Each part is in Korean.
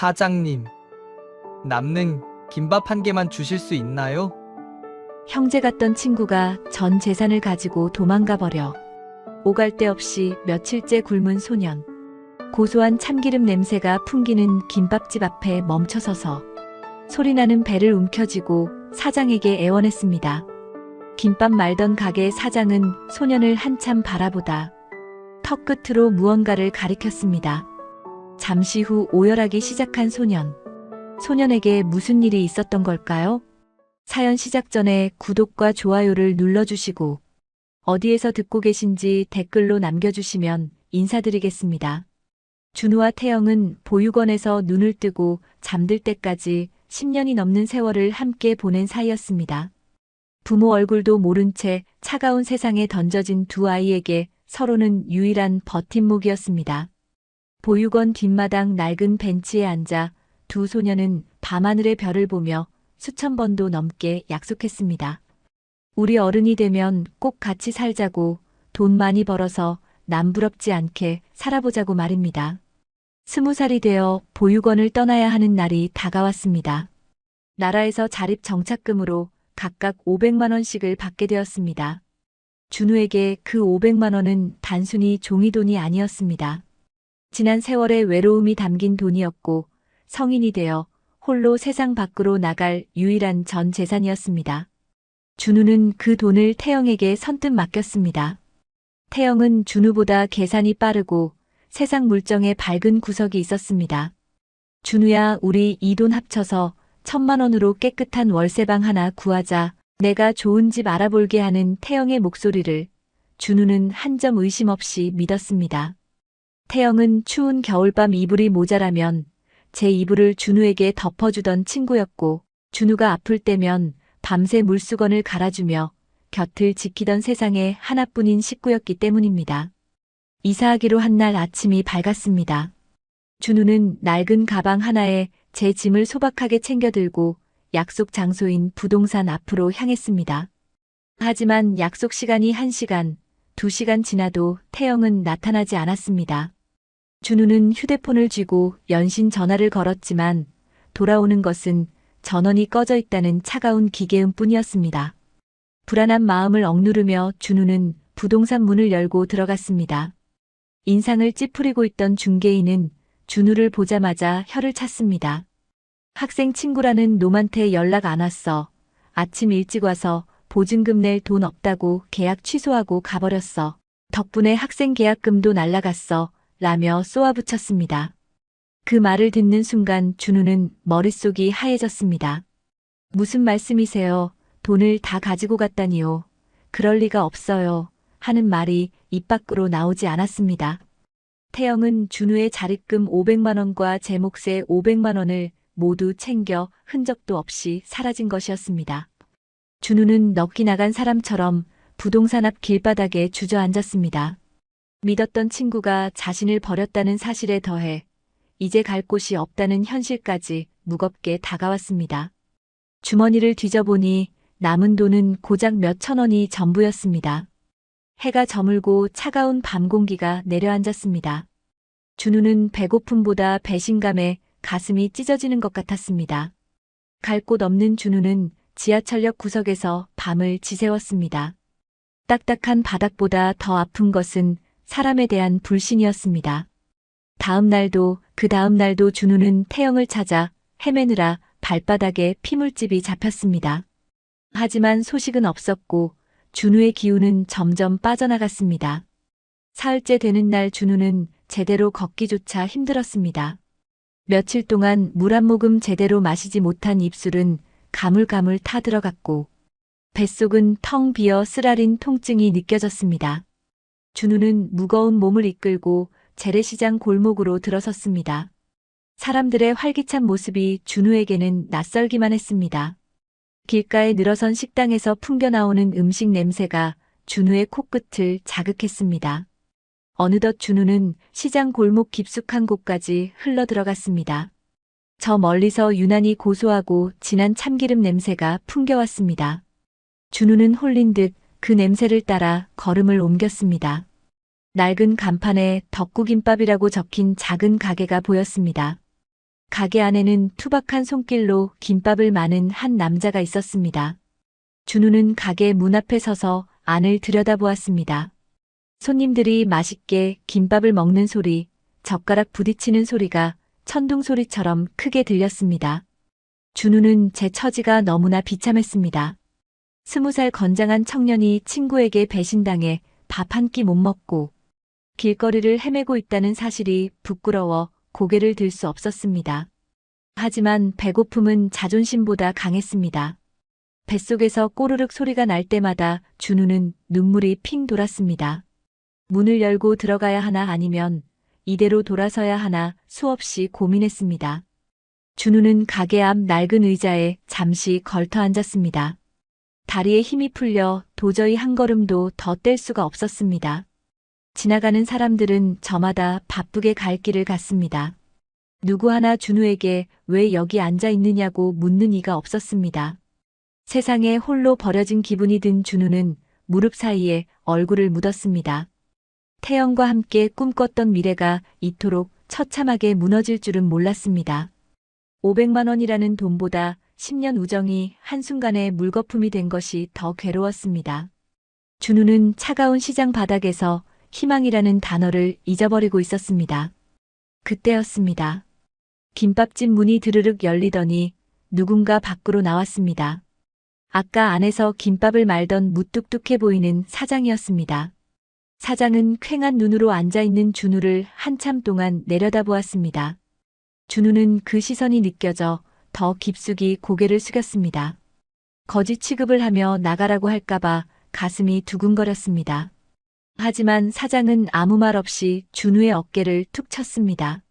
사장님, 남는 김밥 한 개만 주실 수 있나요? 형제 같던 친구가 전 재산을 가지고 도망가 버려 오갈 데 없이 며칠째 굶은 소년. 고소한 참기름 냄새가 풍기는 김밥집 앞에 멈춰서서 소리나는 배를 움켜쥐고 사장에게 애원했습니다. 김밥 말던 가게 사장은 소년을 한참 바라보다 턱 끝으로 무언가를 가리켰습니다. 잠시 후 오열하기 시작한 소년. 소년에게 무슨 일이 있었던 걸까요? 사연 시작 전에 구독과 좋아요를 눌러주시고 어디에서 듣고 계신지 댓글로 남겨주시면 인사드리겠습니다. 준우와 태영은 보육원에서 눈을 뜨고 잠들 때까지 10년이 넘는 세월을 함께 보낸 사이였습니다. 부모 얼굴도 모른 채 차가운 세상에 던져진 두 아이에게 서로는 유일한 버팀목이었습니다. 보육원 뒷마당 낡은 벤치에 앉아 두 소녀는 밤하늘의 별을 보며 수천 번도 넘게 약속했습니다. 우리 어른이 되면 꼭 같이 살자고, 돈 많이 벌어서 남부럽지 않게 살아보자고 말입니다. 20살이 되어 보육원을 떠나야 하는 날이 다가왔습니다. 나라에서 자립 정착금으로 각각 500만 원씩을 받게 되었습니다. 준우에게 그 500만 원은 단순히 종이돈이 아니었습니다. 지난 세월의 외로움이 담긴 돈이었고 성인이 되어 홀로 세상 밖으로 나갈 유일한 전 재산이었습니다. 준우는 그 돈을 태영에게 선뜻 맡겼습니다. 태영은 준우보다 계산이 빠르고 세상 물정에 밝은 구석이 있었습니다. 준우야, 우리 이 돈 합쳐서 1000만 원으로 깨끗한 월세방 하나 구하자. 내가 좋은 집 알아볼게 하는 태영의 목소리를 준우는 한 점 의심 없이 믿었습니다. 태영은 추운 겨울밤 이불이 모자라면 제 이불을 준우에게 덮어주던 친구였고, 준우가 아플 때면 밤새 물수건을 갈아주며 곁을 지키던 세상에 하나뿐인 식구였기 때문입니다. 이사하기로 한 날 아침이 밝았습니다. 준우는 낡은 가방 하나에 제 짐을 소박하게 챙겨 들고 약속 장소인 부동산 앞으로 향했습니다. 하지만 약속 시간이 1시간, 2시간 지나도 태영은 나타나지 않았습니다. 준우는 휴대폰을 쥐고 연신 전화를 걸었지만 돌아오는 것은 전원이 꺼져 있다는 차가운 기계음 뿐이었습니다. 불안한 마음을 억누르며 준우는 부동산 문을 열고 들어갔습니다. 인상을 찌푸리고 있던 중개인은 준우를 보자마자 혀를 찼습니다. 학생 친구라는 놈한테 연락 안 왔어. 아침 일찍 와서 보증금 낼 돈 없다고 계약 취소하고 가버렸어. 덕분에 학생 계약금도 날라갔어. 라며 쏘아붙였습니다. 그 말을 듣는 순간 준우는 머릿속이 하얘졌습니다. 무슨 말씀이세요? 돈을 다 가지고 갔다니요. 그럴 리가 없어요. 하는 말이 입 밖으로 나오지 않았습니다. 태영은 준우의 자립금 500만 원과 제 몫의 500만 원을 모두 챙겨 흔적도 없이 사라진 것이었습니다. 준우는 넋이 나간 사람처럼 부동산 앞 길바닥에 주저앉았습니다. 믿었던 친구가 자신을 버렸다는 사실에 더해 이제 갈 곳이 없다는 현실까지 무겁게 다가왔습니다. 주머니를 뒤져보니 남은 돈은 고작 몇천 원이 전부였습니다. 해가 저물고 차가운 밤 공기가 내려앉았습니다. 준우는 배고픔보다 배신감에 가슴이 찢어지는 것 같았습니다. 갈 곳 없는 준우는 지하철역 구석에서 밤을 지새웠습니다. 딱딱한 바닥보다 더 아픈 것은 사람에 대한 불신이었습니다. 다음 날도 그 다음 날도 준우는 태영을 찾아 헤매느라 발바닥에 피물집이 잡혔습니다. 하지만 소식은 없었고 준우의 기운은 점점 빠져나갔습니다. 사흘째 되는 날 준우는 제대로 걷기조차 힘들었습니다. 며칠 동안 물 한 모금 제대로 마시지 못한 입술은 가물가물 타들어갔고 뱃속은 텅 비어 쓰라린 통증이 느껴졌습니다. 준우는 무거운 몸을 이끌고 재래시장 골목으로 들어섰습니다. 사람들의 활기찬 모습이 준우에게는 낯설기만 했습니다. 길가에 늘어선 식당에서 풍겨나오는 음식 냄새가 준우의 코끝을 자극했습니다. 어느덧 준우는 시장 골목 깊숙한 곳까지 흘러들어갔습니다. 저 멀리서 유난히 고소하고 진한 참기름 냄새가 풍겨왔습니다. 준우는 홀린 듯 그 냄새를 따라 걸음을 옮겼습니다. 낡은 간판에 덕구김밥이라고 적힌 작은 가게가 보였습니다. 가게 안에는 투박한 손길로 김밥을 마는 한 남자가 있었습니다. 준우는 가게 문 앞에 서서 안을 들여다보았습니다. 손님들이 맛있게 김밥을 먹는 소리, 젓가락 부딪히는 소리가 천둥 소리처럼 크게 들렸습니다. 준우는 제 처지가 너무나 비참했습니다. 20살 건장한 청년이 친구에게 배신당해 밥 한 끼 못 먹고 길거리를 헤매고 있다는 사실이 부끄러워 고개를 들 수 없었습니다. 하지만 배고픔은 자존심보다 강했습니다. 뱃속에서 꼬르륵 소리가 날 때마다 준우는 눈물이 핑 돌았습니다. 문을 열고 들어가야 하나 아니면 이대로 돌아서야 하나 수없이 고민했습니다. 준우는 가게 앞 낡은 의자에 잠시 걸터 앉았습니다. 다리에 힘이 풀려 도저히 한 걸음도 더 뗄 수가 없었습니다. 지나가는 사람들은 저마다 바쁘게 갈 길을 갔습니다. 누구 하나 준우에게 왜 여기 앉아 있느냐고 묻는 이가 없었습니다. 세상에 홀로 버려진 기분이 든 준우는 무릎 사이에 얼굴을 묻었습니다. 태연과 함께 꿈꿨던 미래가 이토록 처참하게 무너질 줄은 몰랐습니다. 500만 원이라는 돈보다 10년 우정이 한순간에 물거품이 된 것이 더 괴로웠습니다. 준우는 차가운 시장 바닥에서 희망이라는 단어를 잊어버리고 있었습니다. 그때였습니다. 김밥집 문이 드르륵 열리더니 누군가 밖으로 나왔습니다. 아까 안에서 김밥을 말던 무뚝뚝해 보이는 사장이었습니다. 사장은 퀭한 눈으로 앉아있는 준우를 한참 동안 내려다보았습니다. 준우는 그 시선이 느껴져 더 깊숙이 고개를 숙였습니다. 거지 취급을 하며 나가라고 할까봐 가슴이 두근거렸습니다. 하지만 사장은 아무 말 없이 준우의 어깨를 툭 쳤습니다.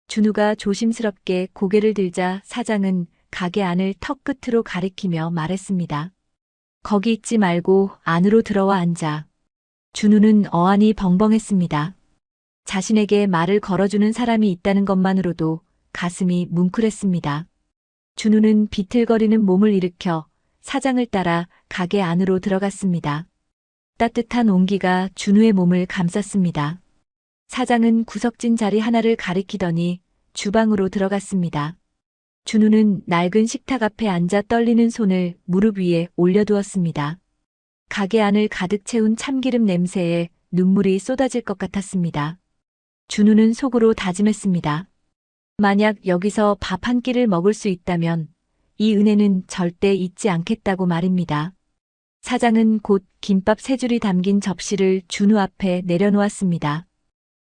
준우가 조심스럽게 고개를 들자 사장은 가게 안을 턱 끝으로 가리키며 말했습니다. 거기 있지 말고 안으로 들어와 앉아. 준우는 어안이 벙벙했습니다. 자신에게 말을 걸어주는 사람이 있다는 것만으로도 가슴이 뭉클했습니다. 준우는 비틀거리는 몸을 일으켜 사장을 따라 가게 안으로 들어갔습니다. 따뜻한 온기가 준우의 몸을 감쌌습니다. 사장은 구석진 자리 하나를 가리키더니 주방으로 들어갔습니다. 준우는 낡은 식탁 앞에 앉아 떨리는 손을 무릎 위에 올려두었습니다. 가게 안을 가득 채운 참기름 냄새에 눈물이 쏟아질 것 같았습니다. 준우는 속으로 다짐했습니다. 만약 여기서 밥 한 끼를 먹을 수 있다면 이 은혜는 절대 잊지 않겠다고 말입니다. 사장은 곧 김밥 3줄이 담긴 접시를 준우 앞에 내려놓았습니다.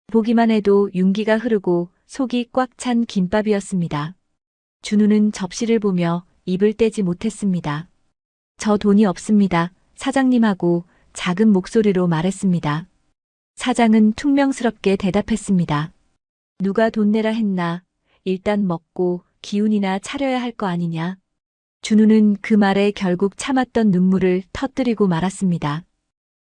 보기만 해도 윤기가 흐르고 속이 꽉 찬 김밥이었습니다. 준우는 접시를 보며 입을 떼지 못했습니다. 저 돈이 없습니다. 사장님하고 작은 목소리로 말했습니다. 사장은 퉁명스럽게 대답했습니다. 누가 돈 내라 했나? 일단 먹고 기운이나 차려야 할 거 아니냐? 준우는 그 말에 결국 참았던 눈물을 터뜨리고 말았습니다.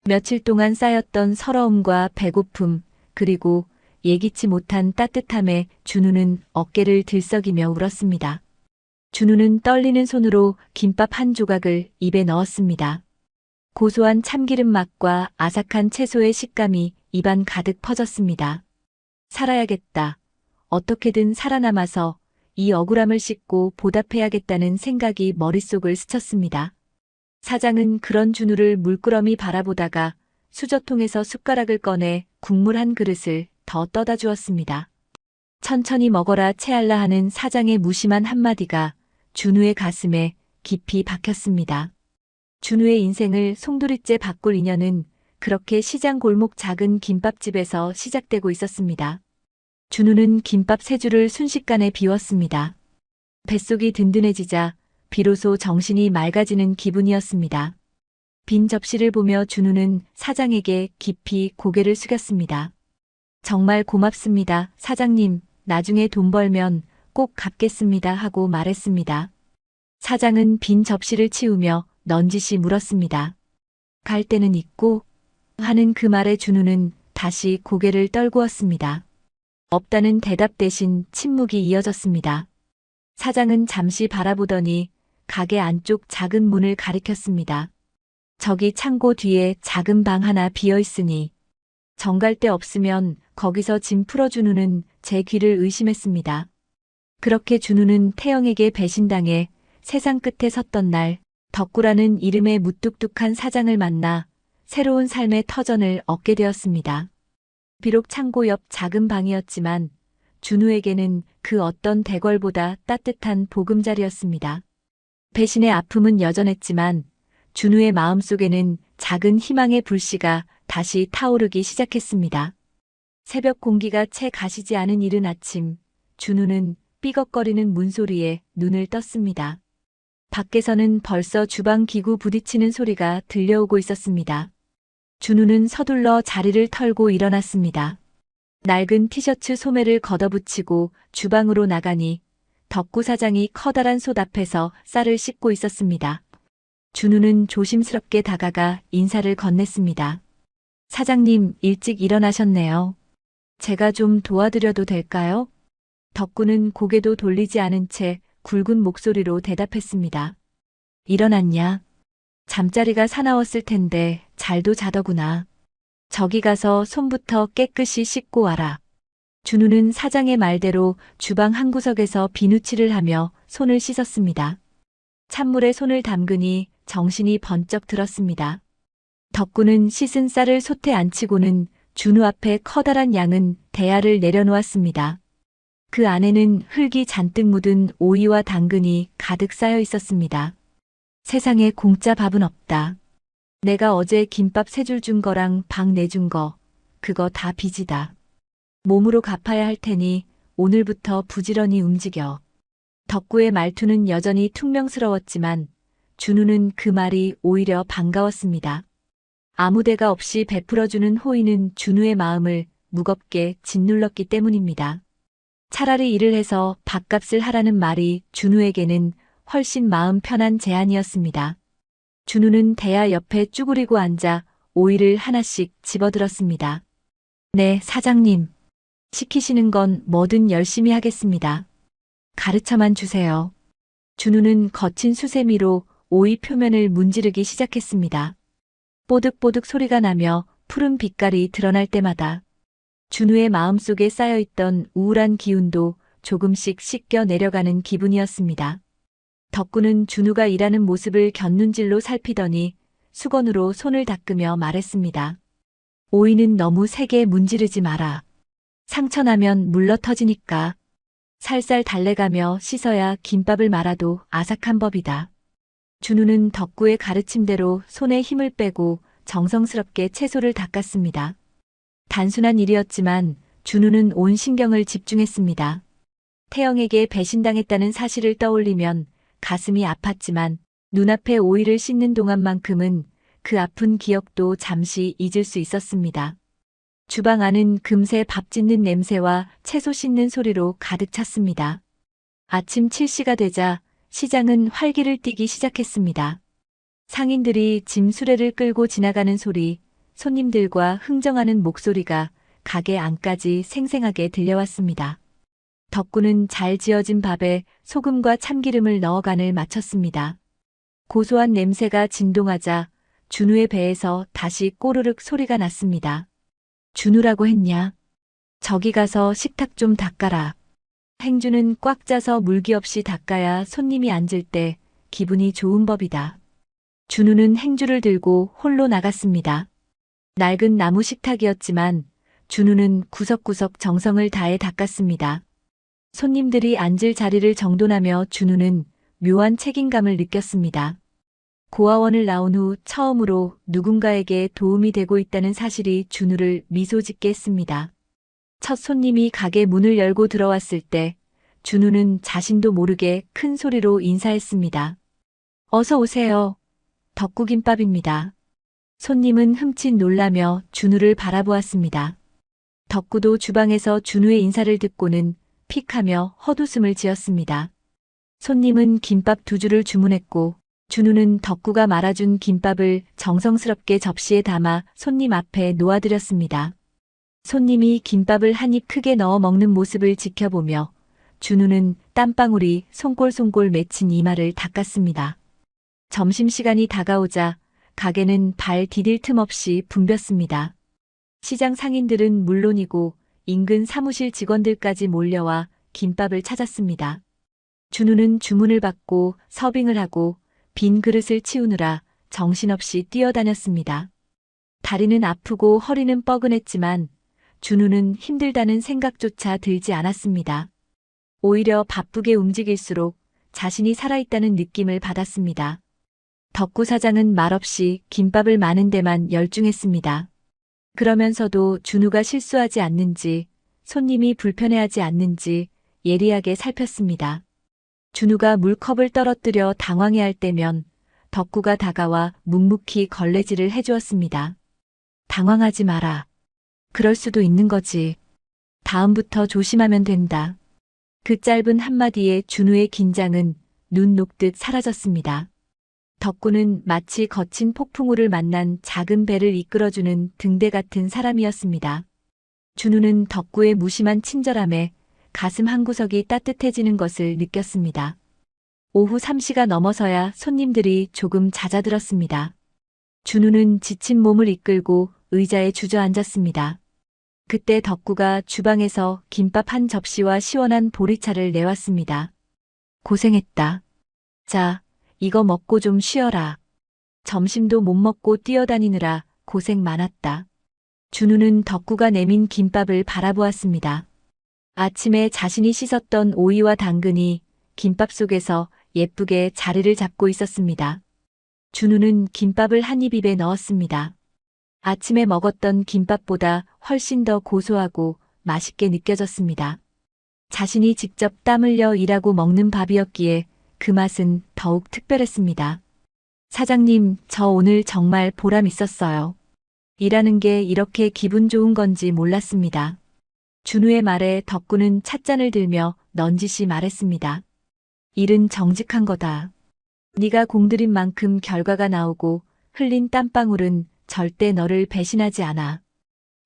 며칠 동안 쌓였던 서러움과 배고픔, 그리고 예기치 못한 따뜻함에 준우는 어깨를 들썩이며 울었습니다. 준우는 떨리는 손으로 김밥 한 조각을 입에 넣었습니다. 고소한 참기름 맛과 아삭한 채소의 식감이 입안 가득 퍼졌습니다. 살아야겠다. 어떻게든 살아남아서 이 억울함을 씻고 보답해야겠다는 생각이 머릿속을 스쳤습니다. 사장은 그런 준우를 물끄러미 바라보다가 수저통에서 숟가락을 꺼내 국물 한 그릇을 더 떠다 주었습니다. 천천히 먹어라 채알라 하는 사장의 무심한 한마디가 준우의 가슴에 깊이 박혔습니다. 준우의 인생을 송두리째 바꿀 인연은 그렇게 시장 골목 작은 김밥집에서 시작되고 있었습니다. 준우는 김밥 3줄을 순식간에 비웠습니다. 뱃속이 든든해지자 비로소 정신이 맑아지는 기분이었습니다. 빈 접시를 보며 준우는 사장에게 깊이 고개를 숙였습니다. 정말 고맙습니다, 사장님. 나중에 돈 벌면 꼭 갚겠습니다 하고 말했습니다. 사장은 빈 접시를 치우며 넌지시 물었습니다. 갈 때는 있고? 하는 그 말에 준우는 다시 고개를 떨구었습니다. 없다는 대답 대신 침묵이 이어졌습니다. 사장은 잠시 바라보더니 가게 안쪽 작은 문을 가리켰습니다. 저기 창고 뒤에 작은 방 하나 비어 있으니 정갈 데 없으면 거기서 짐 풀어준우는 제 귀를 의심했습니다. 그렇게 준우는 태영에게 배신당해 세상 끝에 섰던 날, 덕구라는 이름의 무뚝뚝한 사장을 만나 새로운 삶의 터전을 얻게 되었습니다. 비록 창고 옆 작은 방이었지만 준우에게는 그 어떤 대궐보다 따뜻한 보금자리였습니다. 배신의 아픔은 여전했지만 준우의 마음속에는 작은 희망의 불씨가 다시 타오르기 시작했습니다. 새벽 공기가 채 가시지 않은 이른 아침, 준우는 삐걱거리는 문소리에 눈을 떴습니다. 밖에서는 벌써 주방 기구 부딪히는 소리가 들려오고 있었습니다. 준우는 서둘러 자리를 털고 일어났습니다. 낡은 티셔츠 소매를 걷어붙이고 주방으로 나가니 덕구 사장이 커다란 솥 앞에서 쌀을 씻고 있었습니다. 준우는 조심스럽게 다가가 인사를 건넸습니다. 사장님, 일찍 일어나셨네요. 제가 좀 도와드려도 될까요? 덕구는 고개도 돌리지 않은 채 굵은 목소리로 대답했습니다. 일어났냐? 잠자리가 사나웠을 텐데 잘도 자더구나. 저기 가서 손부터 깨끗이 씻고 와라. 준우는 사장의 말대로 주방 한 구석에서 비누칠을 하며 손을 씻었습니다. 찬물에 손을 담그니 정신이 번쩍 들었습니다. 덕구는 씻은 쌀을 솥에 앉히고는 준우 앞에 커다란 양은 대야를 내려놓았습니다. 그 안에는 흙이 잔뜩 묻은 오이와 당근이 가득 쌓여 있었습니다. 세상에 공짜 밥은 없다. 내가 어제 김밥 3줄 준 거랑 방 내준 거, 그거 다 빚이다. 몸으로 갚아야 할 테니 오늘부터 부지런히 움직여. 덕구의 말투는 여전히 퉁명스러웠지만 준우는 그 말이 오히려 반가웠습니다. 아무 데가 없이 베풀어주는 호의는 준우의 마음을 무겁게 짓눌렀기 때문입니다. 차라리 일을 해서 밥값을 하라는 말이 준우에게는 훨씬 마음 편한 제안이었습니다. 준우는 대야 옆에 쭈그리고 앉아 오이를 하나씩 집어들었습니다. 네, 사장님. 시키시는 건 뭐든 열심히 하겠습니다. 가르쳐만 주세요. 준우는 거친 수세미로 오이 표면을 문지르기 시작했습니다. 뽀득뽀득 소리가 나며 푸른 빛깔이 드러날 때마다 준우의 마음속에 쌓여있던 우울한 기운도 조금씩 씻겨 내려가는 기분이었습니다. 덕구는 준우가 일하는 모습을 곁눈질로 살피더니 수건으로 손을 닦으며 말했습니다. 오이는 너무 세게 문지르지 마라. 상처나면 물러 터지니까. 살살 달래가며 씻어야 김밥을 말아도 아삭한 법이다. 준우는 덕구의 가르침대로 손에 힘을 빼고 정성스럽게 채소를 닦았습니다. 단순한 일이었지만 준우는 온 신경을 집중했습니다. 태영에게 배신당했다는 사실을 떠올리면 가슴이 아팠지만 눈앞에 오이를 씻는 동안만큼은 그 아픈 기억도 잠시 잊을 수 있었습니다. 주방 안은 금세 밥 짓는 냄새와 채소 씻는 소리로 가득 찼습니다. 아침 7시가 되자 시장은 활기를 띠기 시작했습니다. 상인들이 짐 수레를 끌고 지나가는 소리, 손님들과 흥정하는 목소리가 가게 안까지 생생하게 들려왔습니다. 덕구는 잘 지어진 밥에 소금과 참기름을 넣어 간을 맞췄습니다. 고소한 냄새가 진동하자 준우의 배에서 다시 꼬르륵 소리가 났습니다. 준우라고 했냐? 저기 가서 식탁 좀 닦아라. 행주는 꽉 짜서 물기 없이 닦아야 손님이 앉을 때 기분이 좋은 법이다. 준우는 행주를 들고 홀로 나갔습니다. 낡은 나무 식탁이었지만 준우는 구석구석 정성을 다해 닦았습니다. 손님들이 앉을 자리를 정돈하며 준우는 묘한 책임감을 느꼈습니다. 고아원을 나온 후 처음으로 누군가에게 도움이 되고 있다는 사실이 준우를 미소 짓게 했습니다. 첫 손님이 가게 문을 열고 들어왔을 때 준우는 자신도 모르게 큰 소리로 인사했습니다. 어서 오세요. 덕구김밥입니다. 손님은 흠칫 놀라며 준우를 바라보았습니다. 덕구도 주방에서 준우의 인사를 듣고는 픽하며 헛웃음을 지었습니다. 손님은 김밥 2줄을 주문했고 준우는 덕구가 말아준 김밥을 정성스럽게 접시에 담아 손님 앞에 놓아드렸습니다. 손님이 김밥을 한 입 크게 넣어 먹는 모습을 지켜보며 준우는 땀방울이 송골송골 맺힌 이마를 닦았습니다. 점심시간이 다가오자 가게는 발 디딜 틈 없이 붐볐습니다. 시장 상인들은 물론이고 인근 사무실 직원들까지 몰려와 김밥을 찾았습니다. 준우는 주문을 받고 서빙을 하고 빈 그릇을 치우느라 정신없이 뛰어다녔습니다. 다리는 아프고 허리는 뻐근했지만 준우는 힘들다는 생각조차 들지 않았습니다. 오히려 바쁘게 움직일수록 자신이 살아있다는 느낌을 받았습니다. 덕구 사장은 말없이 김밥을 마는 데만 열중했습니다. 그러면서도 준우가 실수하지 않는지, 손님이 불편해하지 않는지 예리하게 살폈습니다. 준우가 물컵을 떨어뜨려 당황해할 때면 덕구가 다가와 묵묵히 걸레질을 해주었습니다. 당황하지 마라. 그럴 수도 있는 거지. 다음부터 조심하면 된다. 그 짧은 한마디에 준우의 긴장은 눈 녹듯 사라졌습니다. 덕구는 마치 거친 폭풍우를 만난 작은 배를 이끌어주는 등대 같은 사람이었습니다. 준우는 덕구의 무심한 친절함에 가슴 한구석이 따뜻해지는 것을 느꼈습니다. 오후 3시가 넘어서야 손님들이 조금 잦아들었습니다. 준우는 지친 몸을 이끌고 의자에 주저앉았습니다. 그때 덕구가 주방에서 김밥 한 접시와 시원한 보리차를 내왔습니다. 고생했다. 자, 이거 먹고 좀 쉬어라. 점심도 못 먹고 뛰어다니느라 고생 많았다. 준우는 덕구가 내민 김밥을 바라보았습니다. 아침에 자신이 씻었던 오이와 당근이 김밥 속에서 예쁘게 자리를 잡고 있었습니다. 준우는 김밥을 한 입 입에 넣었습니다. 아침에 먹었던 김밥보다 훨씬 더 고소하고 맛있게 느껴졌습니다. 자신이 직접 땀 흘려 일하고 먹는 밥이었기에 그 맛은 더욱 특별했습니다. 사장님, 저 오늘 정말 보람 있었어요. 일하는 게 이렇게 기분 좋은 건지 몰랐습니다. 준우의 말에 덕구는 찻잔을 들며 넌지시 말했습니다. 일은 정직한 거다. 네가 공들인 만큼 결과가 나오고 흘린 땀방울은 절대 너를 배신하지 않아.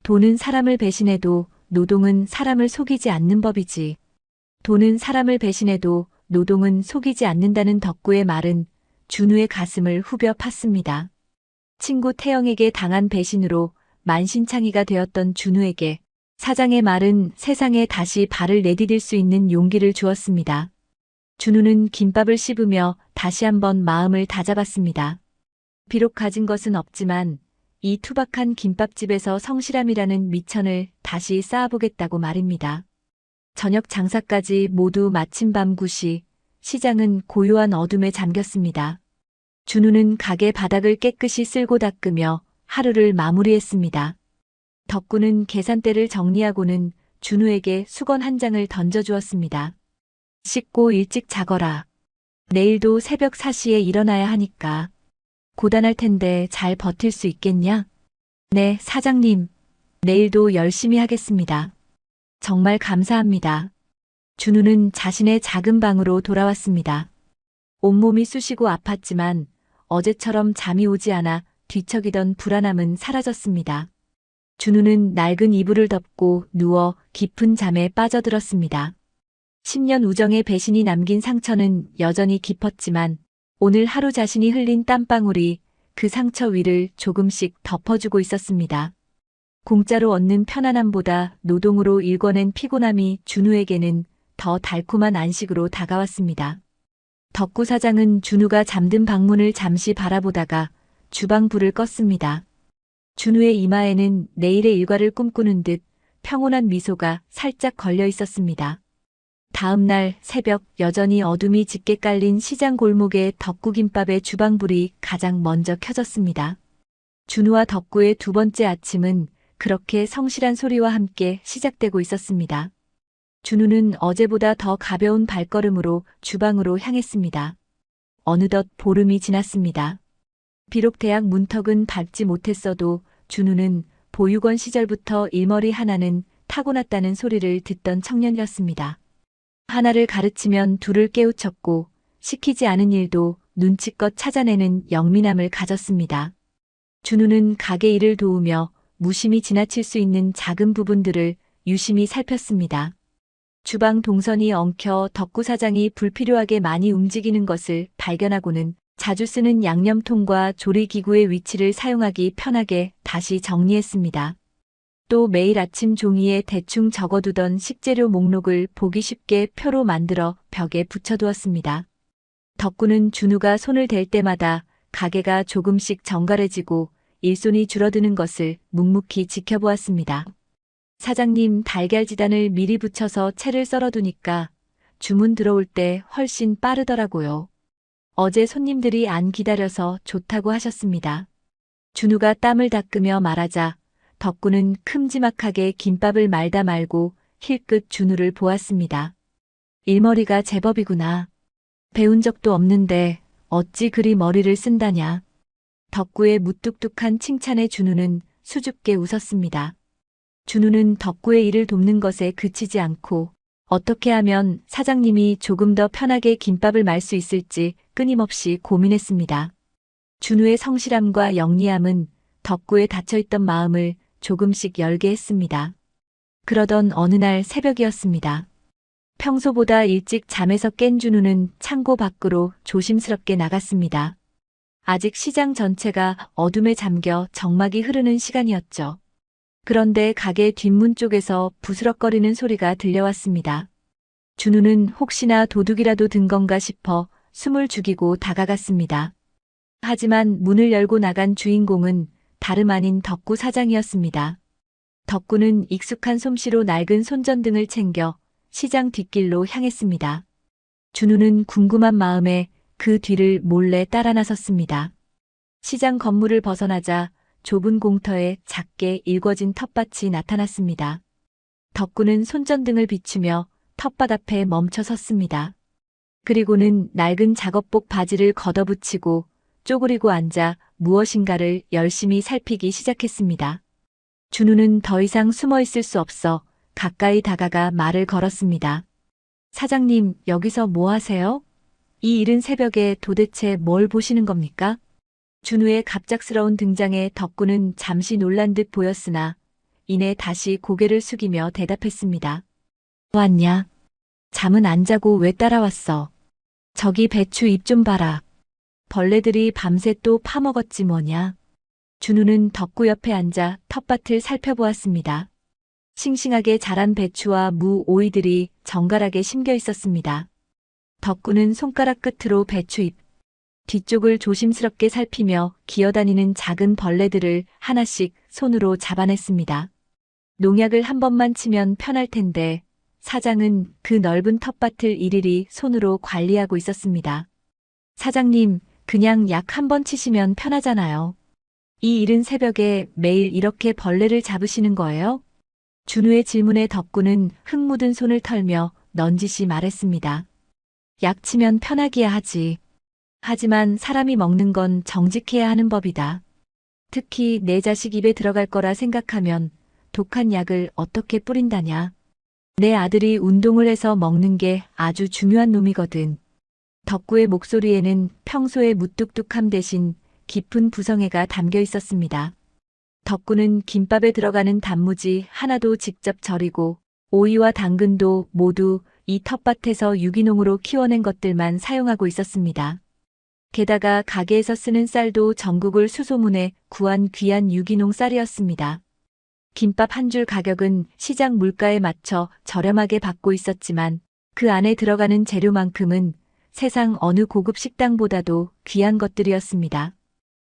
돈은 사람을 배신해도 노동은 사람을 속이지 않는 법이지. 돈은 사람을 배신해도 노동은 속이지 않는다는 덕구의 말은 준우의 가슴을 후벼 팠습니다. 친구 태영에게 당한 배신으로 만신창이가 되었던 준우에게 사장의 말은 세상에 다시 발을 내디딜 수 있는 용기를 주었습니다. 준우는 김밥을 씹으며 다시 한번 마음을 다잡았습니다. 비록 가진 것은 없지만 이 투박한 김밥집에서 성실함이라는 미천을 다시 쌓아보겠다고 말입니다. 저녁 장사까지 모두 마친 밤 9시, 시장은 고요한 어둠에 잠겼습니다. 준우는 가게 바닥을 깨끗이 쓸고 닦으며 하루를 마무리했습니다. 덕구는 계산대를 정리하고는 준우에게 수건 한 장을 던져주었습니다. 씻고 일찍 자거라. 내일도 새벽 4시에 일어나야 하니까. 고단할 텐데 잘 버틸 수 있겠냐? 네, 사장님. 내일도 열심히 하겠습니다. 정말 감사합니다. 준우는 자신의 작은 방으로 돌아왔습니다. 온몸이 쑤시고 아팠지만 어제처럼 잠이 오지 않아 뒤척이던 불안함은 사라졌습니다. 준우는 낡은 이불을 덮고 누워 깊은 잠에 빠져들었습니다. 10년 우정의 배신이 남긴 상처는 여전히 깊었지만 오늘 하루 자신이 흘린 땀방울이 그 상처 위를 조금씩 덮어주고 있었습니다. 공짜로 얻는 편안함보다 노동으로 일궈낸 피곤함이 준우에게는 더 달콤한 안식으로 다가왔습니다. 덕구 사장은 준우가 잠든 방문을 잠시 바라보다가 주방 불을 껐습니다. 준우의 이마에는 내일의 일과를 꿈꾸는 듯 평온한 미소가 살짝 걸려 있었습니다. 다음 날 새벽 여전히 어둠이 짙게 깔린 시장 골목의 덕구김밥의 주방불이 가장 먼저 켜졌습니다. 준우와 덕구의 두 번째 아침은 그렇게 성실한 소리와 함께 시작되고 있었습니다. 준우는 어제보다 더 가벼운 발걸음으로 주방으로 향했습니다. 어느덧 보름이 지났습니다. 비록 대학 문턱은 밟지 못했어도 준우는 보육원 시절부터 일머리 하나는 타고났다는 소리를 듣던 청년이었습니다. 하나를 가르치면 둘을 깨우쳤고 시키지 않은 일도 눈치껏 찾아내는 영민함을 가졌습니다. 준우는 가게 일을 도우며 무심히 지나칠 수 있는 작은 부분들을 유심히 살폈습니다. 주방 동선이 엉켜 덕구 사장이 불필요하게 많이 움직이는 것을 발견하고는 자주 쓰는 양념통과 조리기구의 위치를 사용하기 편하게 다시 정리했습니다. 또 매일 아침 종이에 대충 적어두던 식재료 목록을 보기 쉽게 표로 만들어 벽에 붙여두었습니다. 덕구는 준우가 손을 댈 때마다 가게가 조금씩 정갈해지고 일손이 줄어드는 것을 묵묵히 지켜보았습니다. 사장님, 달걀지단을 미리 붙여서 채를 썰어두니까 주문 들어올 때 훨씬 빠르더라고요. 어제 손님들이 안 기다려서 좋다고 하셨습니다. 준우가 땀을 닦으며 말하자 덕구는 큼지막하게 김밥을 말다 말고 힐끗 준우를 보았습니다. 일머리가 제법이구나. 배운 적도 없는데 어찌 그리 머리를 쓴다냐. 덕구의 무뚝뚝한 칭찬에 준우는 수줍게 웃었습니다. 준우는 덕구의 일을 돕는 것에 그치지 않고 어떻게 하면 사장님이 조금 더 편하게 김밥을 말 수 있을지 끊임없이 고민했습니다. 준우의 성실함과 영리함은 덕구의 닫혀있던 마음을 조금씩 열게 했습니다. 그러던 어느 날 새벽이었습니다. 평소보다 일찍 잠에서 깬 준우는 창고 밖으로 조심스럽게 나갔습니다. 아직 시장 전체가 어둠에 잠겨 정막이 흐르는 시간이었죠. 그런데 가게 뒷문 쪽에서 부스럭거리는 소리가 들려왔습니다. 준우는 혹시나 도둑이라도 든 건가 싶어 숨을 죽이고 다가갔습니다. 하지만 문을 열고 나간 주인공은 다름 아닌 덕구 사장이었습니다. 덕구는 익숙한 솜씨로 낡은 손전등을 챙겨 시장 뒷길로 향했습니다. 준우는 궁금한 마음에 그 뒤를 몰래 따라 나섰습니다. 시장 건물을 벗어나자 좁은 공터에 작게 일궈진 텃밭이 나타났습니다. 덕구는 손전등을 비추며 텃밭 앞에 멈춰 섰습니다. 그리고는 낡은 작업복 바지를 걷어붙이고 쪼그리고 앉아 무엇인가를 열심히 살피기 시작했습니다. 준우는 더 이상 숨어 있을 수 없어 가까이 다가가 말을 걸었습니다. 사장님, 여기서 뭐 하세요? 이 이른 새벽에 도대체 뭘 보시는 겁니까? 준우의 갑작스러운 등장에 덕구는 잠시 놀란 듯 보였으나 이내 다시 고개를 숙이며 대답했습니다. 왔냐? 잠은 안 자고 왜 따라왔어? 저기 배추 잎 좀 봐라. 벌레들이 밤새 또 파먹었지 뭐냐. 준우는 덕구 옆에 앉아 텃밭을 살펴보았습니다. 싱싱하게 자란 배추와 무, 오이들이 정갈하게 심겨 있었습니다. 덕구는 손가락 끝으로 배추잎 뒤쪽을 조심스럽게 살피며 기어다니는 작은 벌레들을 하나씩 손으로 잡아냈습니다. 농약을 한 번만 치면 편할 텐데 사장은 그 넓은 텃밭을 일일이 손으로 관리하고 있었습니다. 사장님, 그냥 약 한 번 치시면 편하잖아요. 이 이른 새벽에 매일 이렇게 벌레를 잡으시는 거예요? 준우의 질문에 덕구는 흙 묻은 손을 털며 넌지시 말했습니다. 약 치면 편하기야 하지. 하지만 사람이 먹는 건 정직해야 하는 법이다. 특히 내 자식 입에 들어갈 거라 생각하면 독한 약을 어떻게 뿌린다냐. 내 아들이 운동을 해서 먹는 게 아주 중요한 놈이거든. 덕구의 목소리에는 평소의 무뚝뚝함 대신 깊은 부성애가 담겨 있었습니다. 덕구는 김밥에 들어가는 단무지 하나도 직접 절이고 오이와 당근도 모두 이 텃밭에서 유기농으로 키워낸 것들만 사용하고 있었습니다. 게다가 가게에서 쓰는 쌀도 전국을 수소문해 구한 귀한 유기농 쌀이었습니다. 김밥 한 줄 가격은 시장 물가에 맞춰 저렴하게 받고 있었지만 그 안에 들어가는 재료만큼은 세상 어느 고급 식당보다도 귀한 것들이었습니다.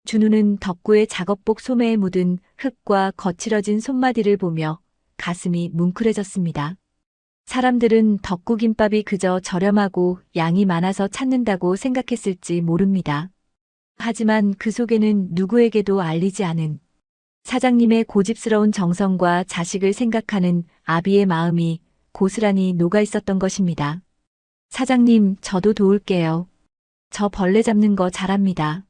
준우는 덕구의 작업복 소매에 묻은 흙과 거칠어진 손마디를 보며 가슴이 뭉클해졌습니다. 사람들은 덕구 김밥이 그저 저렴하고 양이 많아서 찾는다고 생각했을지 모릅니다. 하지만 그 속에는 누구에게도 알리지 않은 사장님의 고집스러운 정성과 자식을 생각하는 아비의 마음이 고스란히 녹아 있었던 것입니다. 사장님, 저도 도울게요. 저 벌레 잡는 거 잘합니다.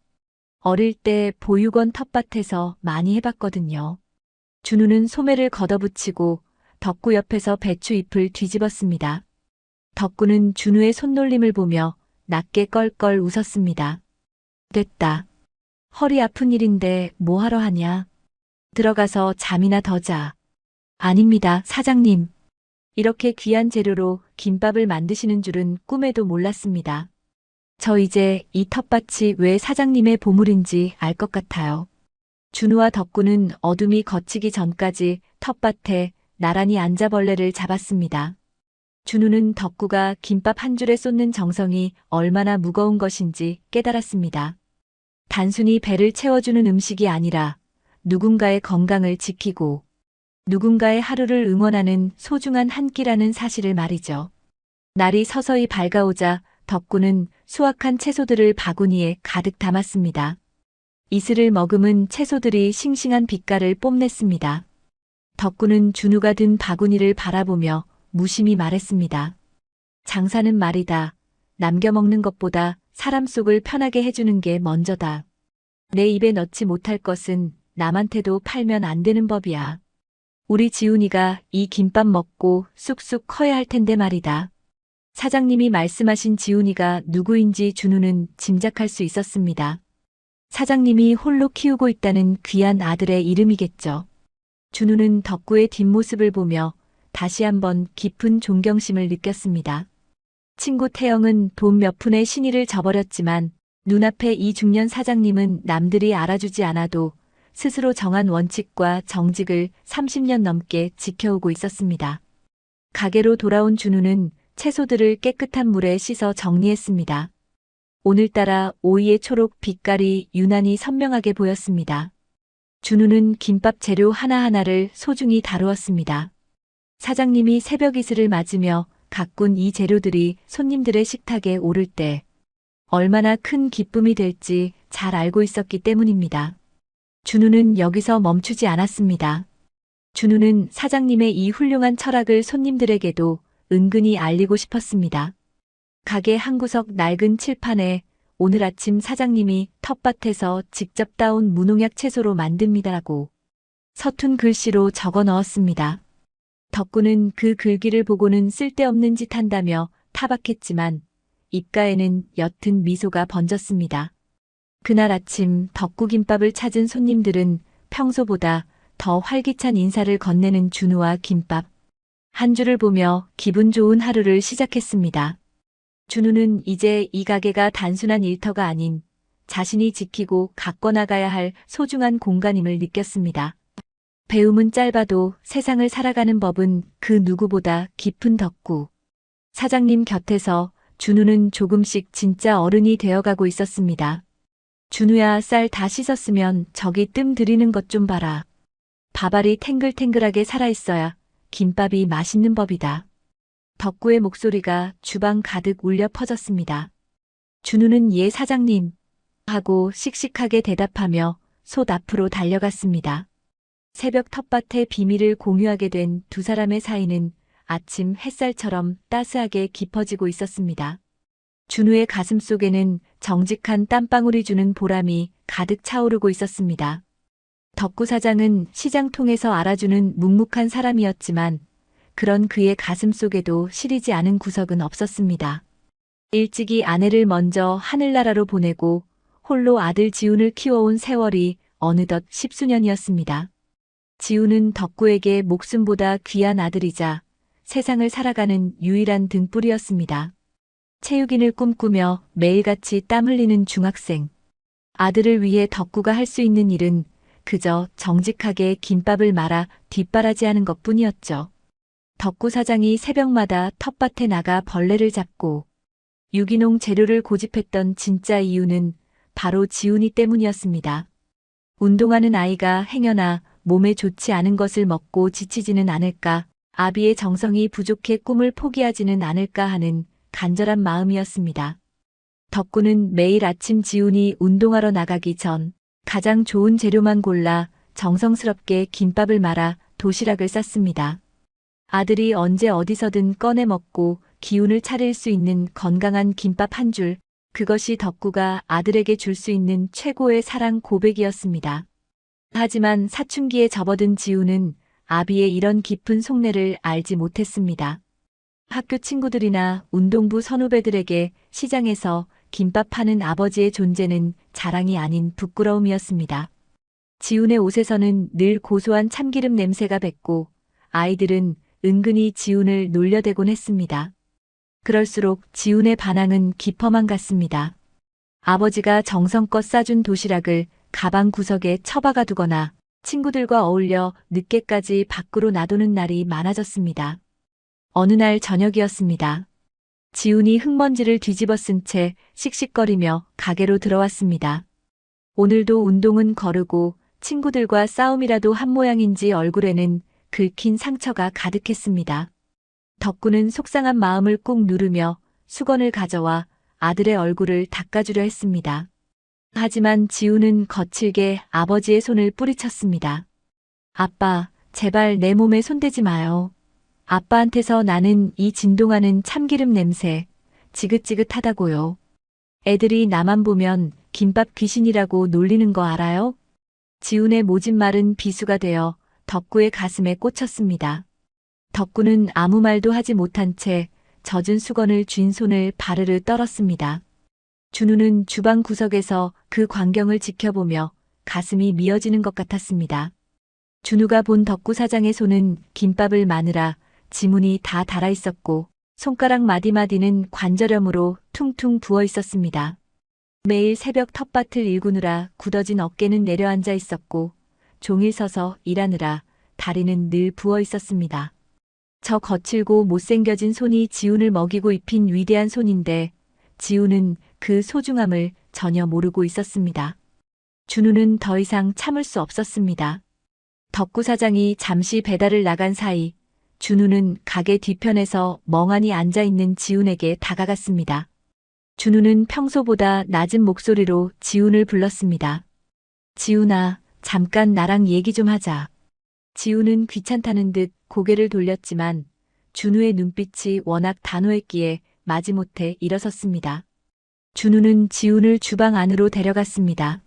어릴 때 보육원 텃밭에서 많이 해봤거든요. 준우는 소매를 걷어붙이고 덕구 옆에서 배추 잎을 뒤집었습니다. 덕구는 준우의 손놀림을 보며 낮게 껄껄 웃었습니다. 됐다. 허리 아픈 일인데 뭐 하러 하냐? 들어가서 잠이나 더 자. 아닙니다, 사장님. 이렇게 귀한 재료로 김밥을 만드시는 줄은 꿈에도 몰랐습니다. 저 이제 이 텃밭이 왜 사장님의 보물인지 알 것 같아요. 준우와 덕구는 어둠이 걷히기 전까지 텃밭에 나란히 앉아 벌레를 잡았습니다. 준우는 덕구가 김밥 한 줄에 쏟는 정성이 얼마나 무거운 것인지 깨달았습니다. 단순히 배를 채워주는 음식이 아니라 누군가의 건강을 지키고 누군가의 하루를 응원하는 소중한 한 끼라는 사실을 말이죠. 날이 서서히 밝아오자 덕구는 수확한 채소들을 바구니에 가득 담았습니다. 이슬을 머금은 채소들이 싱싱한 빛깔을 뽐냈습니다. 덕구는 준우가 든 바구니를 바라보며 무심히 말했습니다. 장사는 말이다. 남겨 먹는 것보다 사람 속을 편하게 해주는 게 먼저다. 내 입에 넣지 못할 것은 남한테도 팔면 안 되는 법이야. 우리 지훈이가 이 김밥 먹고 쑥쑥 커야 할 텐데 말이다. 사장님이 말씀하신 지훈이가 누구인지 준우는 짐작할 수 있었습니다. 사장님이 홀로 키우고 있다는 귀한 아들의 이름이겠죠. 준우는 덕구의 뒷모습을 보며 다시 한번 깊은 존경심을 느꼈습니다. 친구 태영은 돈 몇 푼의 신의를 저버렸지만 눈앞에 이 중년 사장님은 남들이 알아주지 않아도 스스로 정한 원칙과 정직을 30년 넘게 지켜오고 있었습니다. 가게로 돌아온 준우는 채소들을 깨끗한 물에 씻어 정리했습니다. 오늘따라 오이의 초록 빛깔이 유난히 선명하게 보였습니다. 준우는 김밥 재료 하나하나를 소중히 다루었습니다. 사장님이 새벽 이슬을 맞으며 가꾼 이 재료들이 손님들의 식탁에 오를 때 얼마나 큰 기쁨이 될지 잘 알고 있었기 때문입니다. 준우는 여기서 멈추지 않았습니다. 준우는 사장님의 이 훌륭한 철학을 손님들에게도 은근히 알리고 싶었습니다. 가게 한구석 낡은 칠판에 오늘 아침 사장님이 텃밭에서 직접 따온 무농약 채소로 만듭니다라고 서툰 글씨로 적어 넣었습니다. 덕구는 그 글귀를 보고는 쓸데없는 짓 한다며 타박했지만 입가에는 옅은 미소가 번졌습니다. 그날 아침 덕구김밥을 찾은 손님들은 평소보다 더 활기찬 인사를 건네는 준우와 김밥 한 줄을 보며 기분 좋은 하루를 시작했습니다. 준우는 이제 이 가게가 단순한 일터가 아닌 자신이 지키고 가꿔나가야 할 소중한 공간임을 느꼈습니다. 배움은 짧아도 세상을 살아가는 법은 그 누구보다 깊은 덕구. 사장님 곁에서 준우는 조금씩 진짜 어른이 되어가고 있었습니다. 준우야, 쌀 다 씻었으면 저기 뜸 들이는 것 좀 봐라. 밥알이 탱글탱글하게 살아있어야 김밥이 맛있는 법이다. 덕구의 목소리가 주방 가득 울려 퍼졌습니다. 준우는 예 사장님 하고 씩씩하게 대답하며 솥 앞으로 달려갔습니다. 새벽 텃밭의 비밀을 공유하게 된 두 사람의 사이는 아침 햇살처럼 따스하게 깊어지고 있었습니다. 준우의 가슴 속에는 정직한 땀방울이 주는 보람이 가득 차오르고 있었습니다. 덕구 사장은 시장통에서 알아주는 묵묵한 사람이었지만 그런 그의 가슴 속에도 시리지 않은 구석은 없었습니다. 일찍이 아내를 먼저 하늘나라로 보내고 홀로 아들 지훈을 키워온 세월이 어느덧 10수년이었습니다. 지훈은 덕구에게 목숨보다 귀한 아들이자 세상을 살아가는 유일한 등불이었습니다. 체육인을 꿈꾸며 매일같이 땀 흘리는 중학생. 아들을 위해 덕구가 할 수 있는 일은 그저 정직하게 김밥을 말아 뒷바라지하는 것뿐이었죠. 덕구 사장이 새벽마다 텃밭에 나가 벌레를 잡고 유기농 재료를 고집했던 진짜 이유는 바로 지훈이 때문이었습니다. 운동하는 아이가 행여나 몸에 좋지 않은 것을 먹고 지치지는 않을까, 아비의 정성이 부족해 꿈을 포기하지는 않을까 하는 간절한 마음이었습니다. 덕구는 매일 아침 지훈이 운동하러 나가기 전 가장 좋은 재료만 골라 정성스럽게 김밥을 말아 도시락을 쌌습니다. 아들이 언제 어디서든 꺼내 먹고 기운을 차릴 수 있는 건강한 김밥 한 줄, 그것이 덕구가 아들에게 줄 수 있는 최고의 사랑 고백이었습니다. 하지만 사춘기에 접어든 지훈은 아비의 이런 깊은 속내를 알지 못했습니다. 학교 친구들이나 운동부 선후배들에게 시장에서 김밥 파는 아버지의 존재는 자랑이 아닌 부끄러움이었습니다. 지훈의 옷에서는 늘 고소한 참기름 냄새가 뱄고 아이들은 은근히 지훈을 놀려대곤 했습니다. 그럴수록 지훈의 반항은 깊어만 갔습니다. 아버지가 정성껏 싸준 도시락을 가방 구석에 처박아 두거나 친구들과 어울려 늦게까지 밖으로 나도는 날이 많아졌습니다. 어느 날 저녁이었습니다. 지훈이 흙먼지를 뒤집어 쓴 채 씩씩거리며 가게로 들어왔습니다. 오늘도 운동은 거르고 친구들과 싸움이라도 한 모양인지 얼굴에는 긁힌 상처가 가득했습니다. 덕구는 속상한 마음을 꾹 누르며 수건을 가져와 아들의 얼굴을 닦아주려 했습니다. 하지만 지훈은 거칠게 아버지의 손을 뿌리쳤습니다. 아빠, 제발 내 몸에 손대지 마요. 아빠한테서 나는 이 진동하는 참기름 냄새, 지긋지긋하다고요. 애들이 나만 보면 김밥 귀신이라고 놀리는 거 알아요? 지훈의 모진 말은 비수가 되어 덕구의 가슴에 꽂혔습니다. 덕구는 아무 말도 하지 못한 채 젖은 수건을 쥔 손을 바르르 떨었습니다. 준우는 주방 구석에서 그 광경을 지켜보며 가슴이 미어지는 것 같았습니다. 준우가 본 덕구 사장의 손은 김밥을 마느라 지문이 다 닳아 있었고 손가락 마디마디는 관절염으로 퉁퉁 부어 있었습니다. 매일 새벽 텃밭을 일구느라 굳어진 어깨는 내려앉아 있었고 종일 서서 일하느라 다리는 늘 부어 있었습니다. 저 거칠고 못생겨진 손이 지훈을 먹이고 입힌 위대한 손인데 지훈은 그 소중함을 전혀 모르고 있었습니다. 준우는 더 이상 참을 수 없었습니다. 덕구 사장이 잠시 배달을 나간 사이 준우는 가게 뒤편에서 멍하니 앉아있는 지훈에게 다가갔습니다. 준우는 평소보다 낮은 목소리로 지훈을 불렀습니다. 지훈아, 잠깐 나랑 얘기 좀 하자. 지훈은 귀찮다는 듯 고개를 돌렸지만 준우의 눈빛이 워낙 단호했기에 마지못해 일어섰습니다. 준우는 지훈을 주방 안으로 데려갔습니다.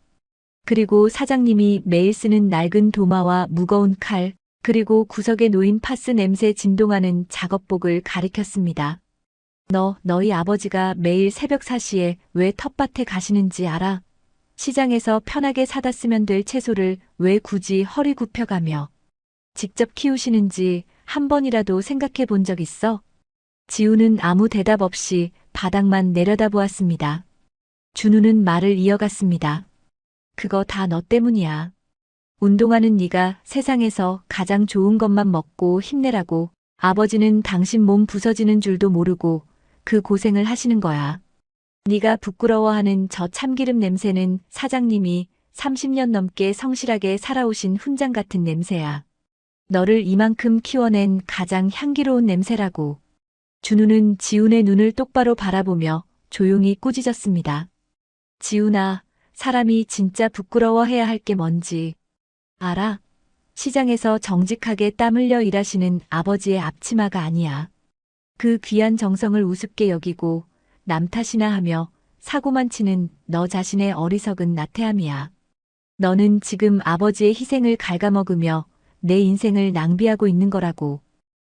그리고 사장님이 매일 쓰는 낡은 도마와 무거운 칼, 그리고 구석에 놓인 파스 냄새 진동하는 작업복을 가리켰습니다. 너희 아버지가 매일 새벽 4시에 왜 텃밭에 가시는지 알아? 시장에서 편하게 사다 쓰면 될 채소를 왜 굳이 허리 굽혀가며 직접 키우시는지 한 번이라도 생각해 본 적 있어? 지훈은 아무 대답 없이 바닥만 내려다보았습니다. 준우는 말을 이어갔습니다. 그거 다 너 때문이야. 운동하는 네가 세상에서 가장 좋은 것만 먹고 힘내라고 아버지는 당신 몸 부서지는 줄도 모르고 그 고생을 하시는 거야. 네가 부끄러워하는 저 참기름 냄새는 사장님이 30년 넘게 성실하게 살아오신 훈장 같은 냄새야. 너를 이만큼 키워낸 가장 향기로운 냄새라고. 준우는 지훈의 눈을 똑바로 바라보며 조용히 꾸짖었습니다. 지훈아, 사람이 진짜 부끄러워해야 할 게 뭔지 알아? 시장에서 정직하게 땀 흘려 일하시는 아버지의 앞치마가 아니야. 그 귀한 정성을 우습게 여기고 남 탓이나 하며 사고만 치는 너 자신의 어리석은 나태함이야. 너는 지금 아버지의 희생을 갉아먹으며 내 인생을 낭비하고 있는 거라고.